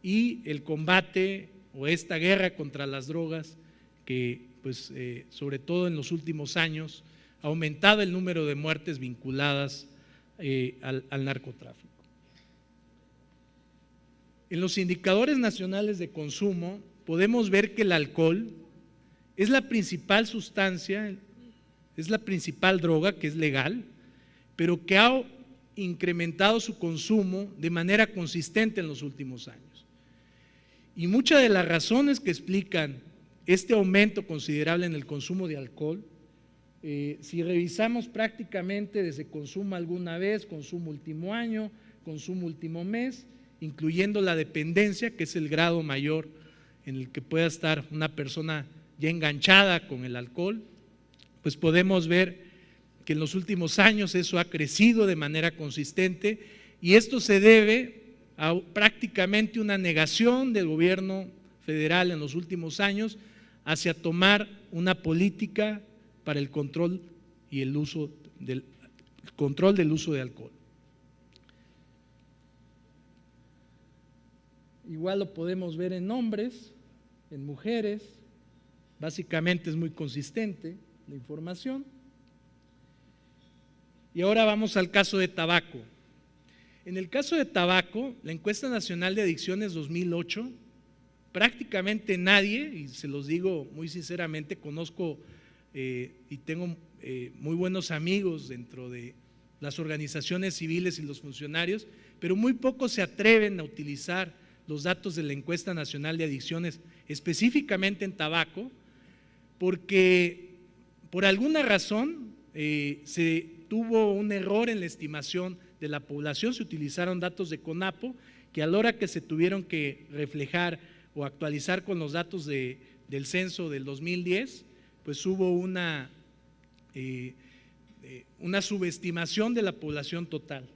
y el combate o esta guerra contra las drogas que, pues, sobre todo en los últimos años, ha aumentado el número de muertes vinculadas al narcotráfico. En los indicadores nacionales de consumo podemos ver que el alcohol es la principal sustancia, es la principal droga que es legal, pero que ha incrementado su consumo de manera consistente en los últimos años. Y muchas de las razones que explican este aumento considerable en el consumo de alcohol, si revisamos prácticamente desde consumo alguna vez, consumo último año, consumo último mes, incluyendo la dependencia, que es el grado mayor en el que pueda estar una persona ya enganchada con el alcohol, pues podemos ver que en los últimos años eso ha crecido de manera consistente, y esto se debe a prácticamente una negación del gobierno federal en los últimos años hacia tomar una política para el control y el uso del uso de alcohol. Igual lo podemos ver en hombres, en mujeres, básicamente es muy consistente la información. Y ahora vamos al caso de tabaco. En el caso de tabaco, la Encuesta Nacional de Adicciones 2008, prácticamente nadie, y se los digo muy sinceramente, conozco y tengo muy buenos amigos dentro de las organizaciones civiles y los funcionarios, pero muy pocos se atreven a utilizar los datos de la Encuesta Nacional de Adicciones, específicamente en tabaco, porque por alguna razón se tuvo un error en la estimación de la población, se utilizaron datos de CONAPO que a la hora que se tuvieron que reflejar o actualizar con los datos del censo del 2010, pues hubo una subestimación de la población total.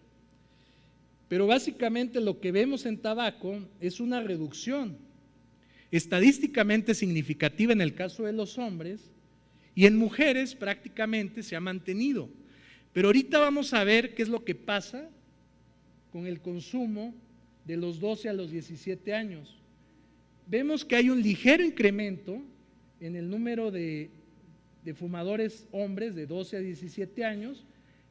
Pero básicamente lo que vemos en tabaco es una reducción estadísticamente significativa en el caso de los hombres, y en mujeres prácticamente se ha mantenido. Pero ahorita vamos a ver qué es lo que pasa con el consumo de los 12 a los 17 años. Vemos que hay un ligero incremento en el número de fumadores hombres de 12 a 17 años,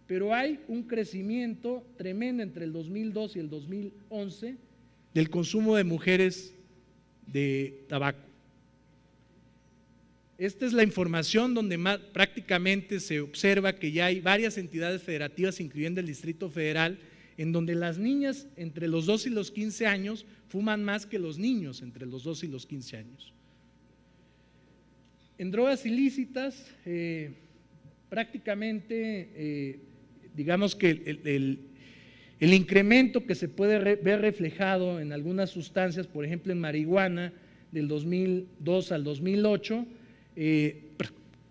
pero hay un crecimiento tremendo entre el 2002 y el 2011 del consumo de mujeres de tabaco. Esta es la información donde prácticamente se observa que ya hay varias entidades federativas, incluyendo el Distrito Federal, en donde las niñas entre los 12 y los 15 años fuman más que los niños entre los 12 y los 15 años. En drogas ilícitas, prácticamente, digamos que el incremento que se puede ver reflejado en algunas sustancias, por ejemplo en marihuana, del 2002 al 2008,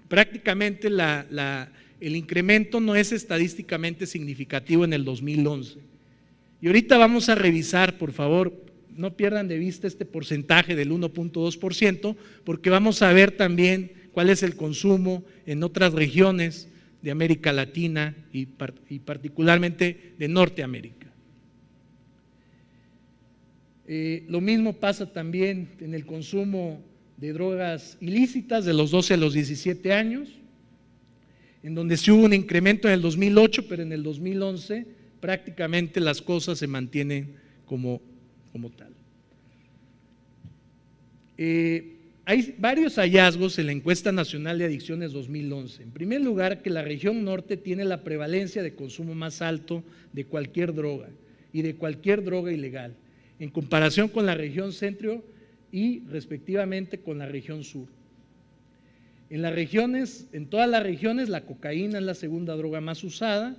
prácticamente el incremento no es estadísticamente significativo en el 2011. Y ahorita vamos a revisar, por favor, no pierdan de vista este porcentaje del 1.2%, porque vamos a ver también cuál es el consumo en otras regiones de América Latina y particularmente de Norteamérica. Lo mismo pasa también en el consumo de drogas ilícitas de los 12 a los 17 años, en donde sí hubo un incremento en el 2008, pero en el 2011 prácticamente las cosas se mantienen como tal. Hay varios hallazgos en la Encuesta Nacional de Adicciones 2011. En primer lugar, que la región norte tiene la prevalencia de consumo más alto de cualquier droga y de cualquier droga ilegal, en comparación con la región centro y respectivamente con la región sur. En todas las regiones, la cocaína es la segunda droga más usada.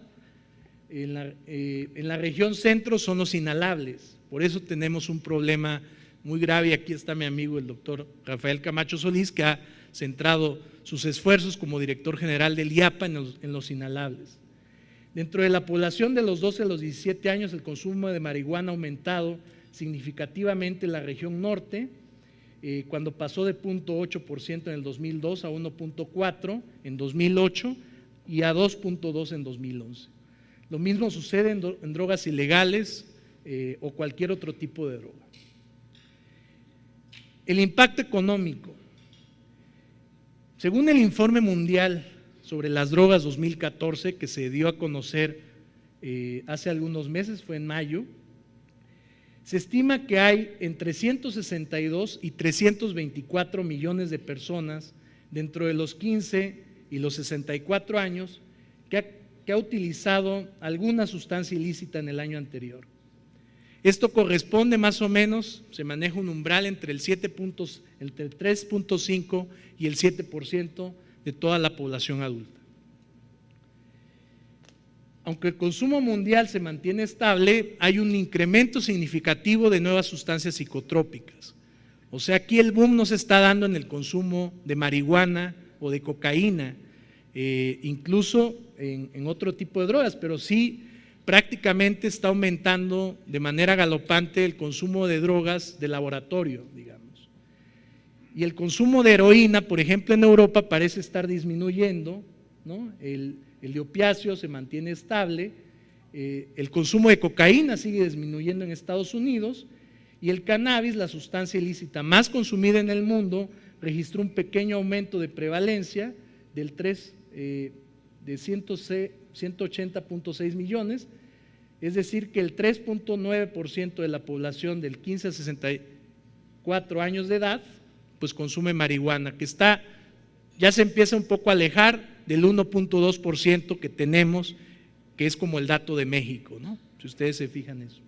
En la región centro son los inhalables, por eso tenemos un problema muy grave. Aquí está mi amigo el doctor Rafael Camacho Solís, que ha centrado sus esfuerzos como director general del IAPA en los inhalables. Dentro de la población de los 12 a los 17 años, el consumo de marihuana ha aumentado significativamente en la región norte, cuando pasó de 0.8% en el 2002 a 1.4% en 2008 y a 2.2% en 2011. Lo mismo sucede en drogas ilegales o cualquier otro tipo de droga. El impacto económico. Según el informe mundial sobre las drogas 2014, que se dio a conocer hace algunos meses, fue en mayo, se estima que hay entre 162 y 324 millones de personas dentro de los 15 y los 64 años que ha utilizado alguna sustancia ilícita en el año anterior. Esto corresponde más o menos, se maneja un umbral entre el 3.5 y el 7% de toda la población adulta. Aunque el consumo mundial se mantiene estable, hay un incremento significativo de nuevas sustancias psicotrópicas. O sea, aquí el boom no se está dando en el consumo de marihuana o de cocaína, incluso en otro tipo de drogas, pero sí prácticamente está aumentando de manera galopante el consumo de drogas de laboratorio, digamos. Y el consumo de heroína, por ejemplo, en Europa parece estar disminuyendo, ¿no? El de opiáceos se mantiene estable, el consumo de cocaína sigue disminuyendo en Estados Unidos, y el cannabis, la sustancia ilícita más consumida en el mundo, registró un pequeño aumento de prevalencia de 180.6 millones, es decir, que el 3.9% de la población del 15 a 64 años de edad, pues consume marihuana, que ya se empieza un poco a alejar del 1.2% que tenemos, que es como el dato de México, ¿no? Si ustedes se fijan eso.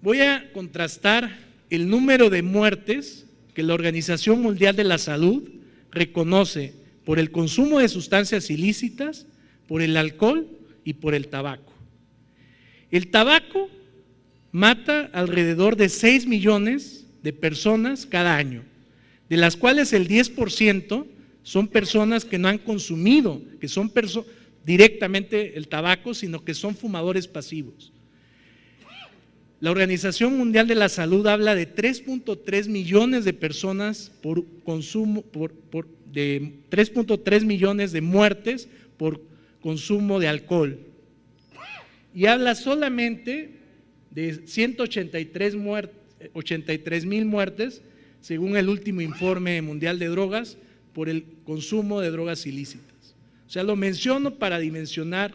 Voy a contrastar el número de muertes que la Organización Mundial de la Salud reconoce por el consumo de sustancias ilícitas, por el alcohol y por el tabaco. El tabaco mata alrededor de 6 millones de personas cada año, de las cuales el 10% son personas que no han consumido, que son directamente el tabaco, sino que son fumadores pasivos. La Organización Mundial de la Salud habla de 3.3 millones de personas por consumo, de 3.3 millones de muertes por consumo de alcohol. Y habla solamente de 183.000 muertes, según el último informe mundial de drogas, por el consumo de drogas ilícitas. O sea, lo menciono para dimensionar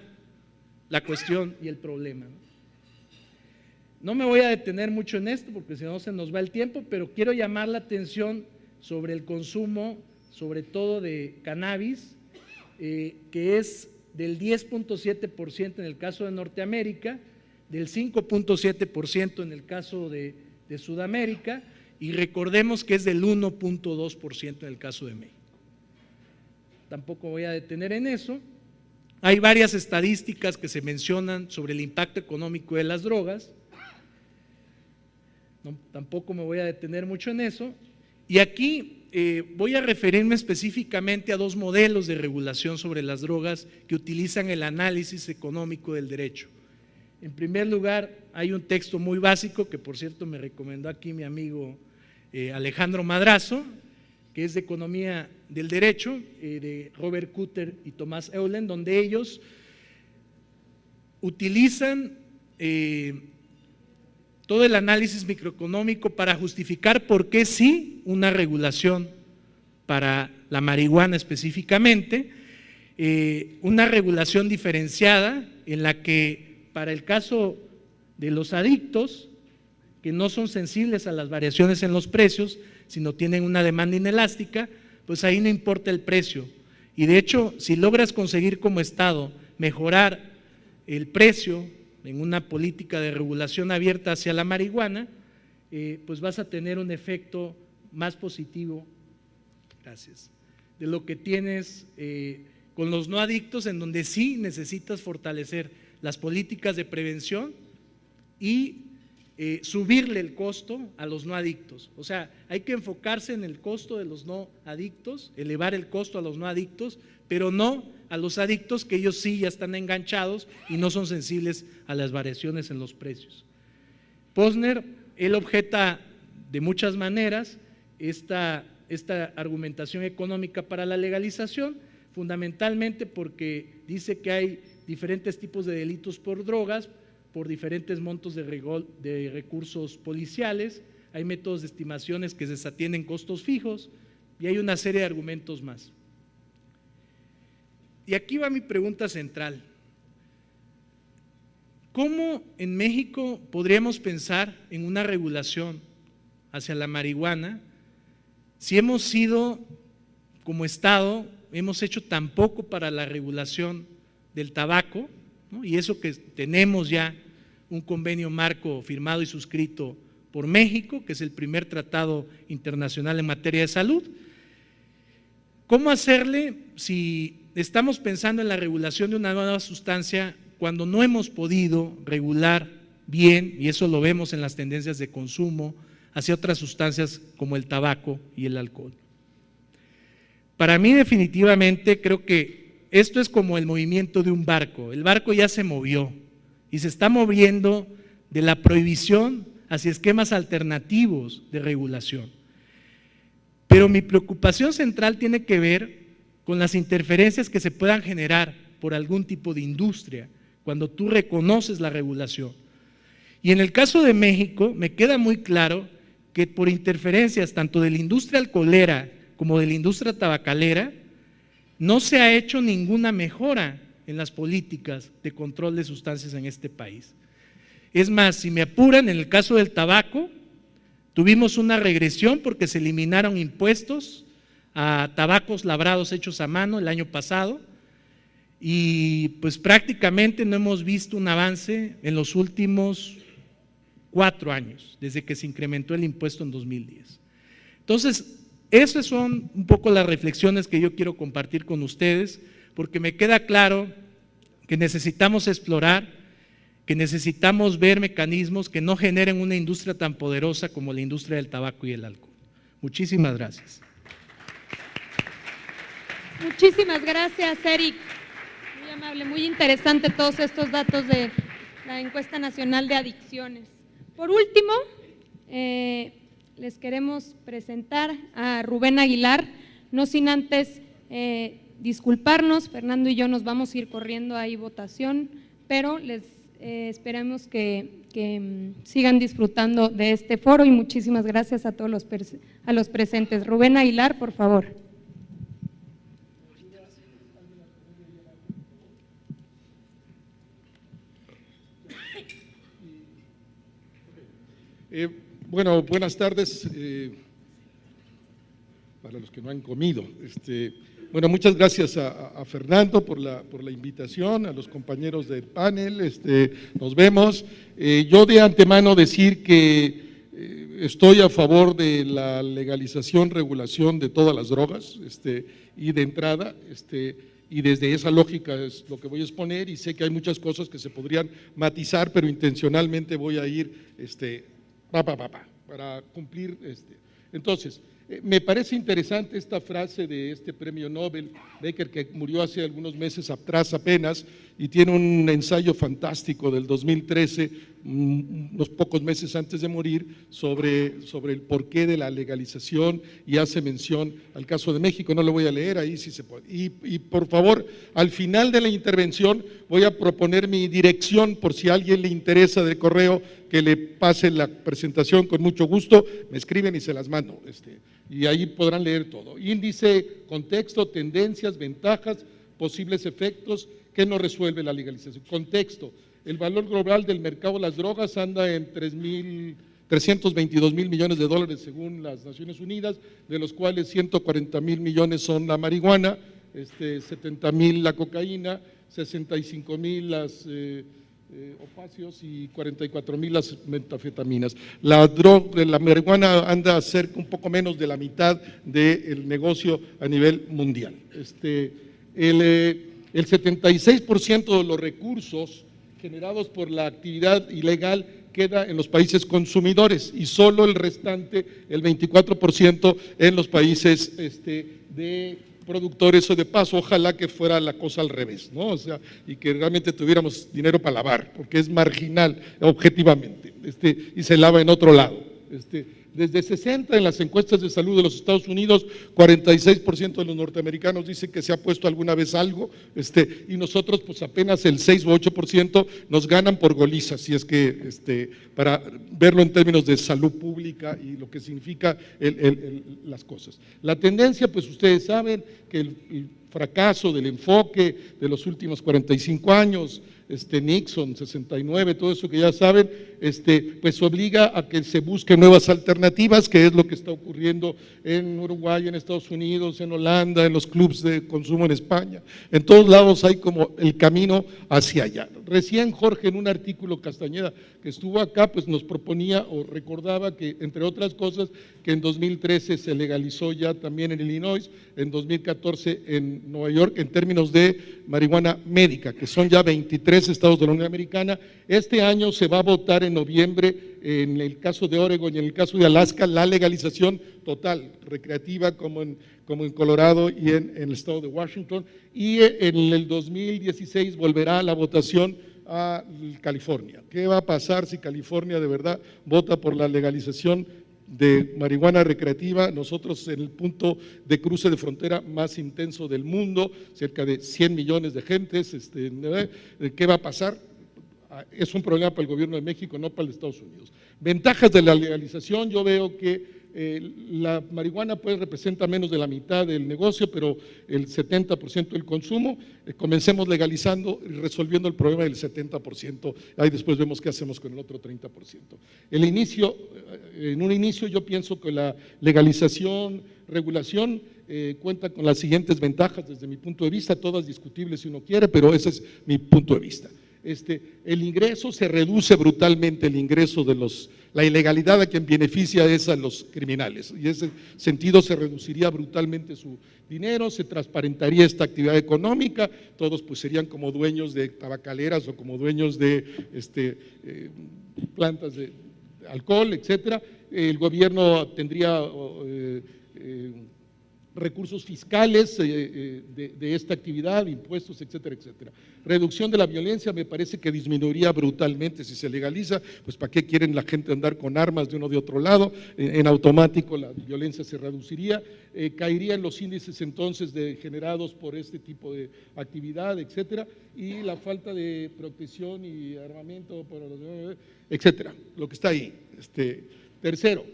la cuestión y el problema. No me voy a detener mucho en esto porque si no se nos va el tiempo, pero quiero llamar la atención sobre el consumo, sobre todo de cannabis, que es del 10.7% en el caso de Norteamérica, del 5.7% en el caso de Sudamérica, y recordemos que es del 1.2% en el caso de México. Tampoco voy a detener en eso. Hay varias estadísticas que se mencionan sobre el impacto económico de las drogas. No, tampoco me voy a detener mucho en eso. Y aquí voy a referirme específicamente a dos modelos de regulación sobre las drogas que utilizan el análisis económico del derecho. En primer lugar, hay un texto muy básico que, por cierto, me recomendó aquí mi amigo Alejandro Madrazo, que es de Economía del Derecho, de Robert Kutter y Tomás Eulen, donde ellos utilizan todo el análisis microeconómico para justificar por qué sí una regulación para la marihuana específicamente, una regulación diferenciada en la que para el caso de los adictos, que no son sensibles a las variaciones en los precios, sino tienen una demanda inelástica, pues ahí no importa el precio. Y de hecho, si logras conseguir como Estado mejorar el precio en una política de regulación abierta hacia la marihuana, pues vas a tener un efecto más positivo, gracias, de lo que tienes con los no adictos, en donde sí necesitas fortalecer las políticas de prevención y subirle el costo a los no adictos. O sea, hay que enfocarse en el costo de los no adictos, elevar el costo a los no adictos, pero no a los adictos, que ellos sí ya están enganchados y no son sensibles a las variaciones en los precios. Posner, él objeta de muchas maneras esta argumentación económica para la legalización, fundamentalmente porque dice que hay diferentes tipos de delitos por drogas, por diferentes montos de recursos policiales, hay métodos de estimaciones que desatienden costos fijos y hay una serie de argumentos más. Y aquí va mi pregunta central. ¿Cómo en México podríamos pensar en una regulación hacia la marihuana si hemos sido, como Estado, hemos hecho tan poco para la regulación del tabaco, ¿no? Y eso que tenemos ya un convenio marco firmado y suscrito por México, que es el primer tratado internacional en materia de salud? ¿Cómo hacerle si estamos pensando en la regulación de una nueva sustancia cuando no hemos podido regular bien, y eso lo vemos en las tendencias de consumo hacia otras sustancias como el tabaco y el alcohol? Para mí definitivamente creo que esto es como el movimiento de un barco. El barco ya se movió y se está moviendo de la prohibición hacia esquemas alternativos de regulación. Pero mi preocupación central tiene que ver con las interferencias que se puedan generar por algún tipo de industria cuando tú reconoces la regulación. Y en el caso de México me queda muy claro que por interferencias tanto de la industria alcoholera como de la industria tabacalera, no se ha hecho ninguna mejora en las políticas de control de sustancias en este país. Es más, si me apuran, en el caso del tabaco, tuvimos una regresión porque se eliminaron impuestos a tabacos labrados hechos a mano el año pasado y pues prácticamente no hemos visto un avance en los últimos 4 años, desde que se incrementó el impuesto en 2010. Entonces, esas son un poco las reflexiones que yo quiero compartir con ustedes, porque me queda claro que necesitamos explorar, que necesitamos ver mecanismos que no generen una industria tan poderosa como la industria del tabaco y el alcohol. Muchísimas gracias. Muchísimas gracias, Eric. Muy amable, muy interesante todos estos datos de la encuesta nacional de adicciones. Por último, les queremos presentar a Rubén Aguilar, no sin antes disculparnos. Fernando y yo nos vamos a ir corriendo ahí votación, pero les esperamos que sigan disfrutando de este foro y muchísimas gracias a todos los presentes. Rubén Aguilar, por favor. Bueno, buenas tardes para los que no han comido. Bueno, muchas gracias a Fernando por la invitación, a los compañeros del panel, nos vemos. Yo de antemano decir que estoy a favor de la legalización, regulación de todas las drogas, y de entrada, y desde esa lógica es lo que voy a exponer, y sé que hay muchas cosas que se podrían matizar, pero intencionalmente voy a ir para cumplir. Entonces, me parece interesante esta frase de este premio Nobel, Becker, que murió hace algunos meses atrás apenas, y tiene un ensayo fantástico del 2013, unos pocos meses antes de morir, sobre el porqué de la legalización, y hace mención al caso de México. No lo voy a leer, ahí sí se puede. Y por favor, al final de la intervención voy a proponer mi dirección, por si a alguien le interesa de correo, que le pase la presentación con mucho gusto, me escriben y se las mando, y ahí podrán leer todo. Índice, contexto, tendencias, ventajas, posibles efectos que no resuelve la legalización. Contexto, el valor global del mercado de las drogas anda en 322,000 millones de dólares según las Naciones Unidas, de los cuales 140,000 millones son la marihuana, 70,000 la cocaína, 65,000 las opiáceos y 44,000 las metanfetaminas. La marihuana anda a ser un poco menos de la mitad del negocio a nivel mundial. El 76% de los recursos generados por la actividad ilegal queda en los países consumidores y solo el restante, el 24%, en los países de productores o de paso. Ojalá que fuera la cosa al revés, ¿no? O sea, y que realmente tuviéramos dinero para lavar, porque es marginal objetivamente, y se lava en otro lado. Desde 60 en las encuestas de salud de los Estados Unidos, 46% de los norteamericanos dicen que se ha puesto alguna vez algo, y nosotros pues apenas el 6 o 8% nos ganan por goliza, si es que para verlo en términos de salud pública y lo que significa las cosas. La tendencia, pues ustedes saben que el fracaso del enfoque de los últimos 45 años, Nixon, 69, todo eso que ya saben, pues obliga a que se busquen nuevas alternativas, que es lo que está ocurriendo en Uruguay, en Estados Unidos, en Holanda, en los clubes de consumo en España. En todos lados hay como el camino hacia allá. Recién Jorge, en un artículo, Castañeda, que estuvo acá, pues nos proponía o recordaba que, entre otras cosas, que en 2013 se legalizó ya también en Illinois, en 2014 en Nueva York, en términos de marihuana médica, que son ya 23 estados de la Unión Americana. Este año se va a votar en noviembre, en el caso de Oregon y en el caso de Alaska, la legalización total, recreativa, como en Colorado y en el estado de Washington, y en el 2016 volverá la votación a California. ¿Qué va a pasar si California de verdad vota por la legalización de marihuana recreativa? Nosotros en el punto de cruce de frontera más intenso del mundo, cerca de 100 millones de gentes, ¿qué va a pasar? Es un problema para el gobierno de México, no para los Estados Unidos. Ventajas de la legalización, yo veo que la marihuana pues representa menos de la mitad del negocio, pero el 70% del consumo. Comencemos legalizando y resolviendo el problema del 70%, ahí después vemos qué hacemos con el otro 30%. En un inicio yo pienso que la legalización, regulación, cuenta con las siguientes ventajas desde mi punto de vista, todas discutibles si uno quiere, pero ese es mi punto de vista. El ingreso se reduce brutalmente, el ingreso de los la ilegalidad a quien beneficia es a los criminales, y en ese sentido se reduciría brutalmente su dinero, se transparentaría esta actividad económica, todos pues serían como dueños de tabacaleras o como dueños de plantas de alcohol, etcétera. El gobierno tendría recursos fiscales de esta actividad, impuestos, etcétera, etcétera. Reducción de la violencia me parece que disminuiría brutalmente si se legaliza, pues ¿para qué quieren la gente andar con armas de uno de otro lado? En automático la violencia se reduciría, caerían los índices entonces generados por este tipo de actividad, etcétera, y la falta de protección y armamento, etcétera, lo que está ahí. Tercero,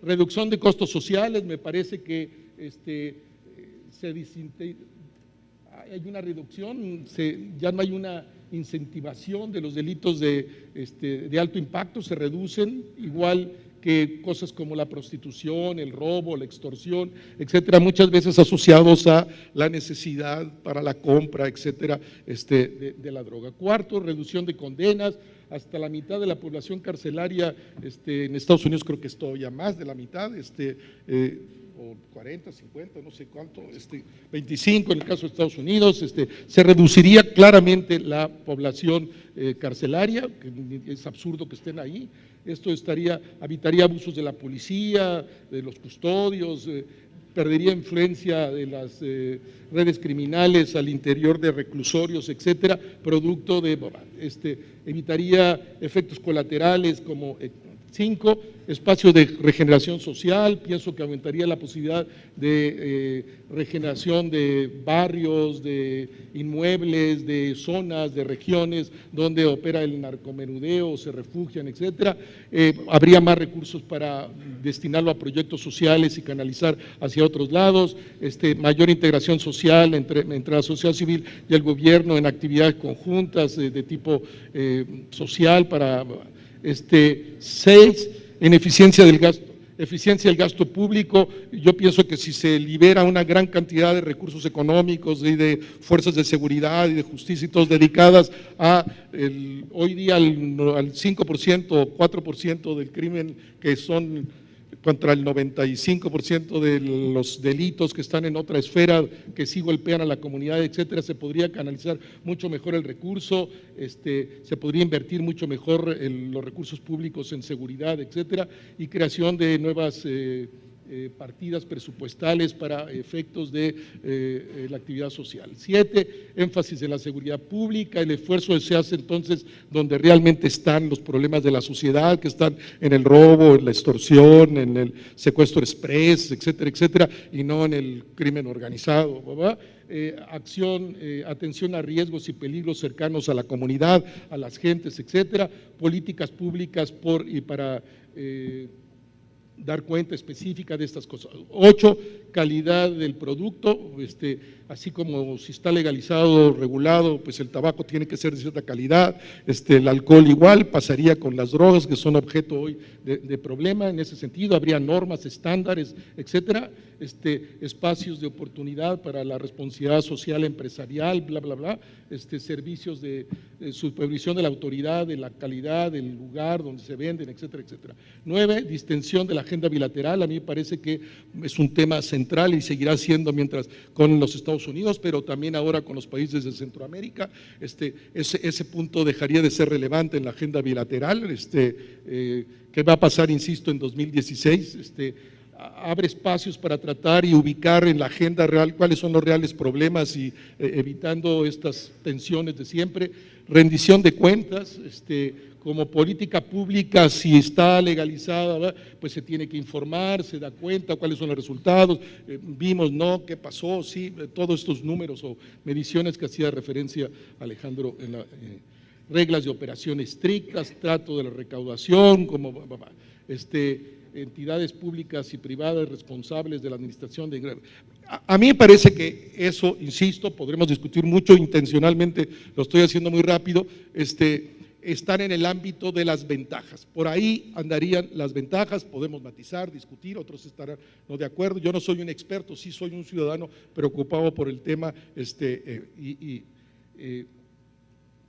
reducción de costos sociales, me parece que hay una reducción, ya no hay una incentivación de los delitos de alto impacto, se reducen, igual que cosas como la prostitución, el robo, la extorsión, etcétera, muchas veces asociados a la necesidad para la compra, etcétera, de la droga. Cuarto, reducción de condenas. Hasta la mitad de la población carcelaria en Estados Unidos, creo que es todavía más de la mitad, o 40, 50, no sé cuánto, 25 en el caso de Estados Unidos, se reduciría claramente la población carcelaria, que es absurdo que estén ahí. Esto evitaría abusos de la policía, de los custodios, perdería influencia de las redes criminales al interior de reclusorios, etcétera, producto de, evitaría efectos colaterales como 5, espacio de regeneración social, pienso que aumentaría la posibilidad de regeneración de barrios, de inmuebles, de zonas, de regiones donde opera el narcomenudeo, se refugian, etcétera. Habría más recursos para destinarlo a proyectos sociales y canalizar hacia otros lados, mayor integración social entre la sociedad civil y el gobierno en actividades conjuntas de tipo social para 6, en eficiencia del gasto público. Yo pienso que si se libera una gran cantidad de recursos económicos y de fuerzas de seguridad y de justicia y todos dedicadas a hoy día al 5% o 4% del crimen, que son contra el 95% de los delitos que están en otra esfera, que sí golpean a la comunidad, etcétera, se podría canalizar mucho mejor el recurso, se podría invertir mucho mejor los recursos públicos en seguridad, etcétera, y creación de nuevas partidas presupuestales para efectos de la actividad social. 7, énfasis en la seguridad pública, el esfuerzo se hace entonces donde realmente están los problemas de la sociedad, que están en el robo, en la extorsión, en el secuestro express, etcétera, etcétera, y no en el crimen organizado, ¿verdad? Atención a riesgos y peligros cercanos a la comunidad, a las gentes, etcétera, políticas públicas para dar cuenta específica de estas cosas. 8, calidad del producto, así como si está legalizado, regulado, pues el tabaco tiene que ser de cierta calidad, el alcohol igual, pasaría con las drogas que son objeto hoy de problema. En ese sentido habría normas, estándares, etcétera, espacios de oportunidad para la responsabilidad social empresarial, bla, bla, bla, servicios de supervisión de la autoridad, de la calidad, del lugar donde se venden, etcétera, etcétera. 9, distensión de la agenda bilateral. A mí me parece que es un tema central y seguirá siendo mientras con los Estados Unidos, pero también ahora con los países de Centroamérica. Ese punto dejaría de ser relevante en la agenda bilateral. ¿Qué va a pasar, insisto, en 2016? Abre espacios para tratar y ubicar en la agenda real cuáles son los reales problemas y evitando estas tensiones de siempre. Rendición de cuentas, como política pública, si está legalizada, ¿verdad?, pues se tiene que informar, se da cuenta cuáles son los resultados, vimos, no, qué pasó, sí, todos estos números o mediciones que hacía referencia Alejandro en la reglas de operación estrictas, trato de la recaudación, como entidades públicas y privadas responsables de la administración de... A mí me parece que eso, insisto, podremos discutir mucho, intencionalmente lo estoy haciendo muy rápido, están en el ámbito de las ventajas. Por ahí andarían las ventajas, podemos matizar, discutir, otros estarán no de acuerdo. Yo no soy un experto, sí soy un ciudadano preocupado por el tema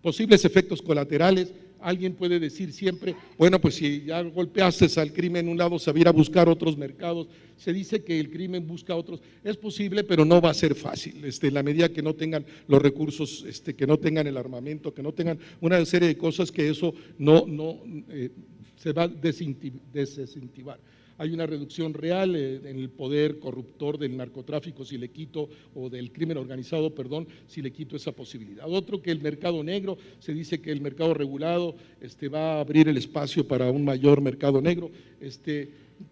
posibles efectos colaterales. alguien puede decir siempre, bueno, pues si ya golpeaste al crimen en un lado, se va a ir a buscar otros mercados. Se dice que el crimen busca otros. Es posible, pero no va a ser fácil. En la medida que no tengan los recursos, que no tengan el armamento, que no tengan una serie de cosas, que eso se va a desincentivar. Hay una reducción real en el poder corruptor del narcotráfico si le quito, o del crimen organizado, perdón, si le quito esa posibilidad. Otro, que el mercado negro, se dice que el mercado regulado va a abrir el espacio para un mayor mercado negro.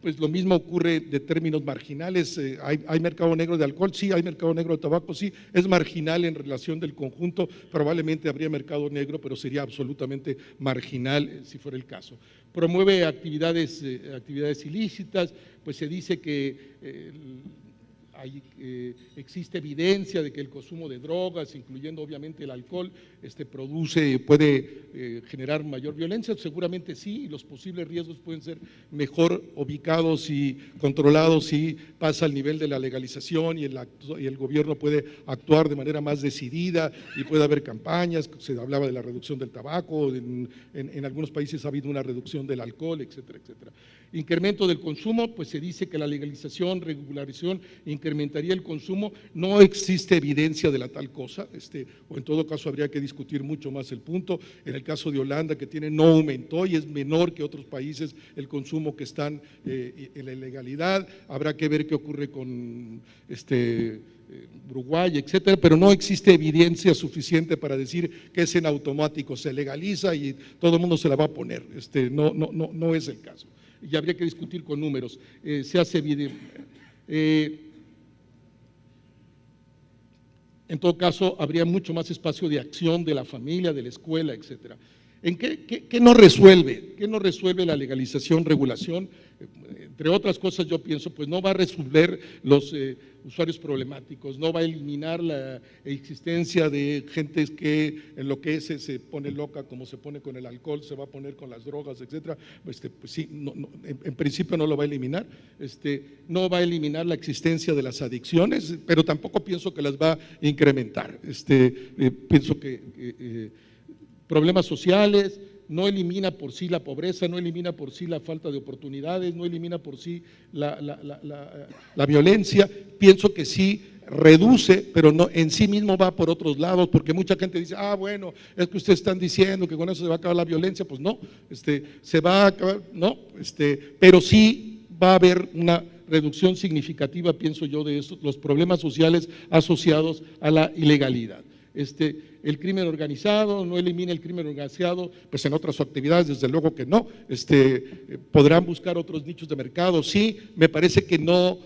Pues lo mismo ocurre de términos marginales. ¿Hay mercado negro de alcohol? Sí. ¿Hay mercado negro de tabaco? Sí. Es marginal en relación del conjunto. Probablemente habría mercado negro, pero sería absolutamente marginal si fuera el caso. Promueve actividades ilícitas. Pues se dice que existe evidencia de que el consumo de drogas, incluyendo obviamente el alcohol, puede generar mayor violencia. Seguramente sí, y los posibles riesgos pueden ser mejor ubicados y controlados si pasa al nivel de la legalización, y el gobierno puede actuar de manera más decidida, y puede haber campañas. Se hablaba de la reducción del tabaco, en algunos países ha habido una reducción del alcohol, etcétera, etcétera. Incremento del consumo, pues se dice que la legalización, regularización incrementaría el consumo. No existe evidencia de la tal cosa, o en todo caso habría que discutir mucho más el punto. En el caso de Holanda, que tiene, no aumentó y es menor que otros países el consumo que están en la ilegalidad. Habrá que ver qué ocurre con Uruguay, etcétera, pero no existe evidencia suficiente para decir que es en automático, se legaliza y todo el mundo se la va a poner. No es el caso. Y habría que discutir con números. Se hace en todo caso, habría mucho más espacio de acción de la familia, de la escuela, etcétera. ¿En qué no resuelve? ¿Qué no resuelve la legalización, regulación? Entre otras cosas, yo pienso, pues no va a resolver los usuarios problemáticos, no va a eliminar la existencia de gente que enloquece, se pone loca, como se pone con el alcohol, se va a poner con las drogas, etcétera. Pues sí, en principio no lo va a eliminar. No va a eliminar la existencia de las adicciones, pero tampoco pienso que las va a incrementar. Pienso que problemas sociales, no elimina por sí la pobreza, no elimina por sí la falta de oportunidades, no elimina por sí la violencia. Pienso que sí reduce, pero no en sí mismo va por otros lados, porque mucha gente dice, bueno, es que ustedes están diciendo que con eso se va a acabar la violencia. Pues no, se va a acabar, no, pero sí va a haber una reducción significativa, pienso yo, de los problemas sociales asociados a la ilegalidad. El crimen organizado, no elimina el crimen organizado, pues en otras actividades desde luego que no. Podrán buscar otros nichos de mercado, sí. Me parece que no,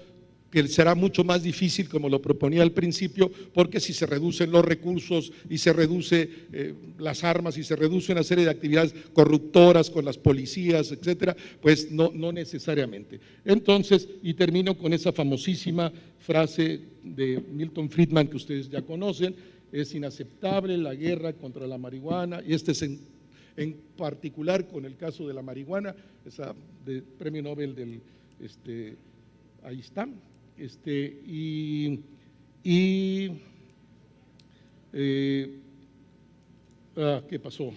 que será mucho más difícil, como lo proponía al principio, porque si se reducen los recursos y se reduce las armas y se reduce una serie de actividades corruptoras con las policías, etcétera, pues no necesariamente. Entonces, y termino con esa famosísima frase de Milton Friedman que ustedes ya conocen: es inaceptable la guerra contra la marihuana, y es en particular con el caso de la marihuana, esa de premio Nobel ahí está, ¿qué pasó?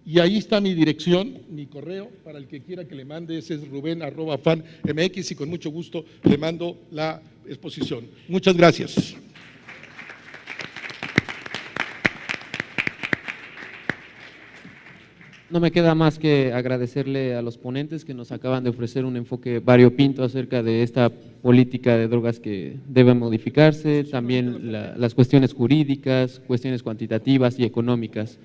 Y ahí está mi dirección, mi correo, para el que quiera que le mande. Ese es ruben@fan.mx, y con mucho gusto le mando la exposición. Muchas gracias. No me queda más que agradecerle a los ponentes que nos acaban de ofrecer un enfoque variopinto acerca de esta política de drogas que debe modificarse, también las cuestiones jurídicas, cuestiones cuantitativas y económicas.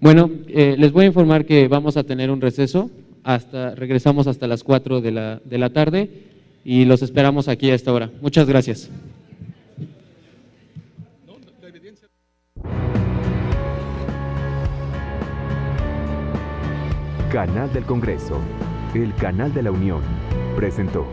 Bueno, les voy a informar que vamos a tener un receso, regresamos hasta las 4 de la tarde, y los esperamos aquí a esta hora. Muchas gracias. Canal del Congreso, el canal de la Unión, presentó.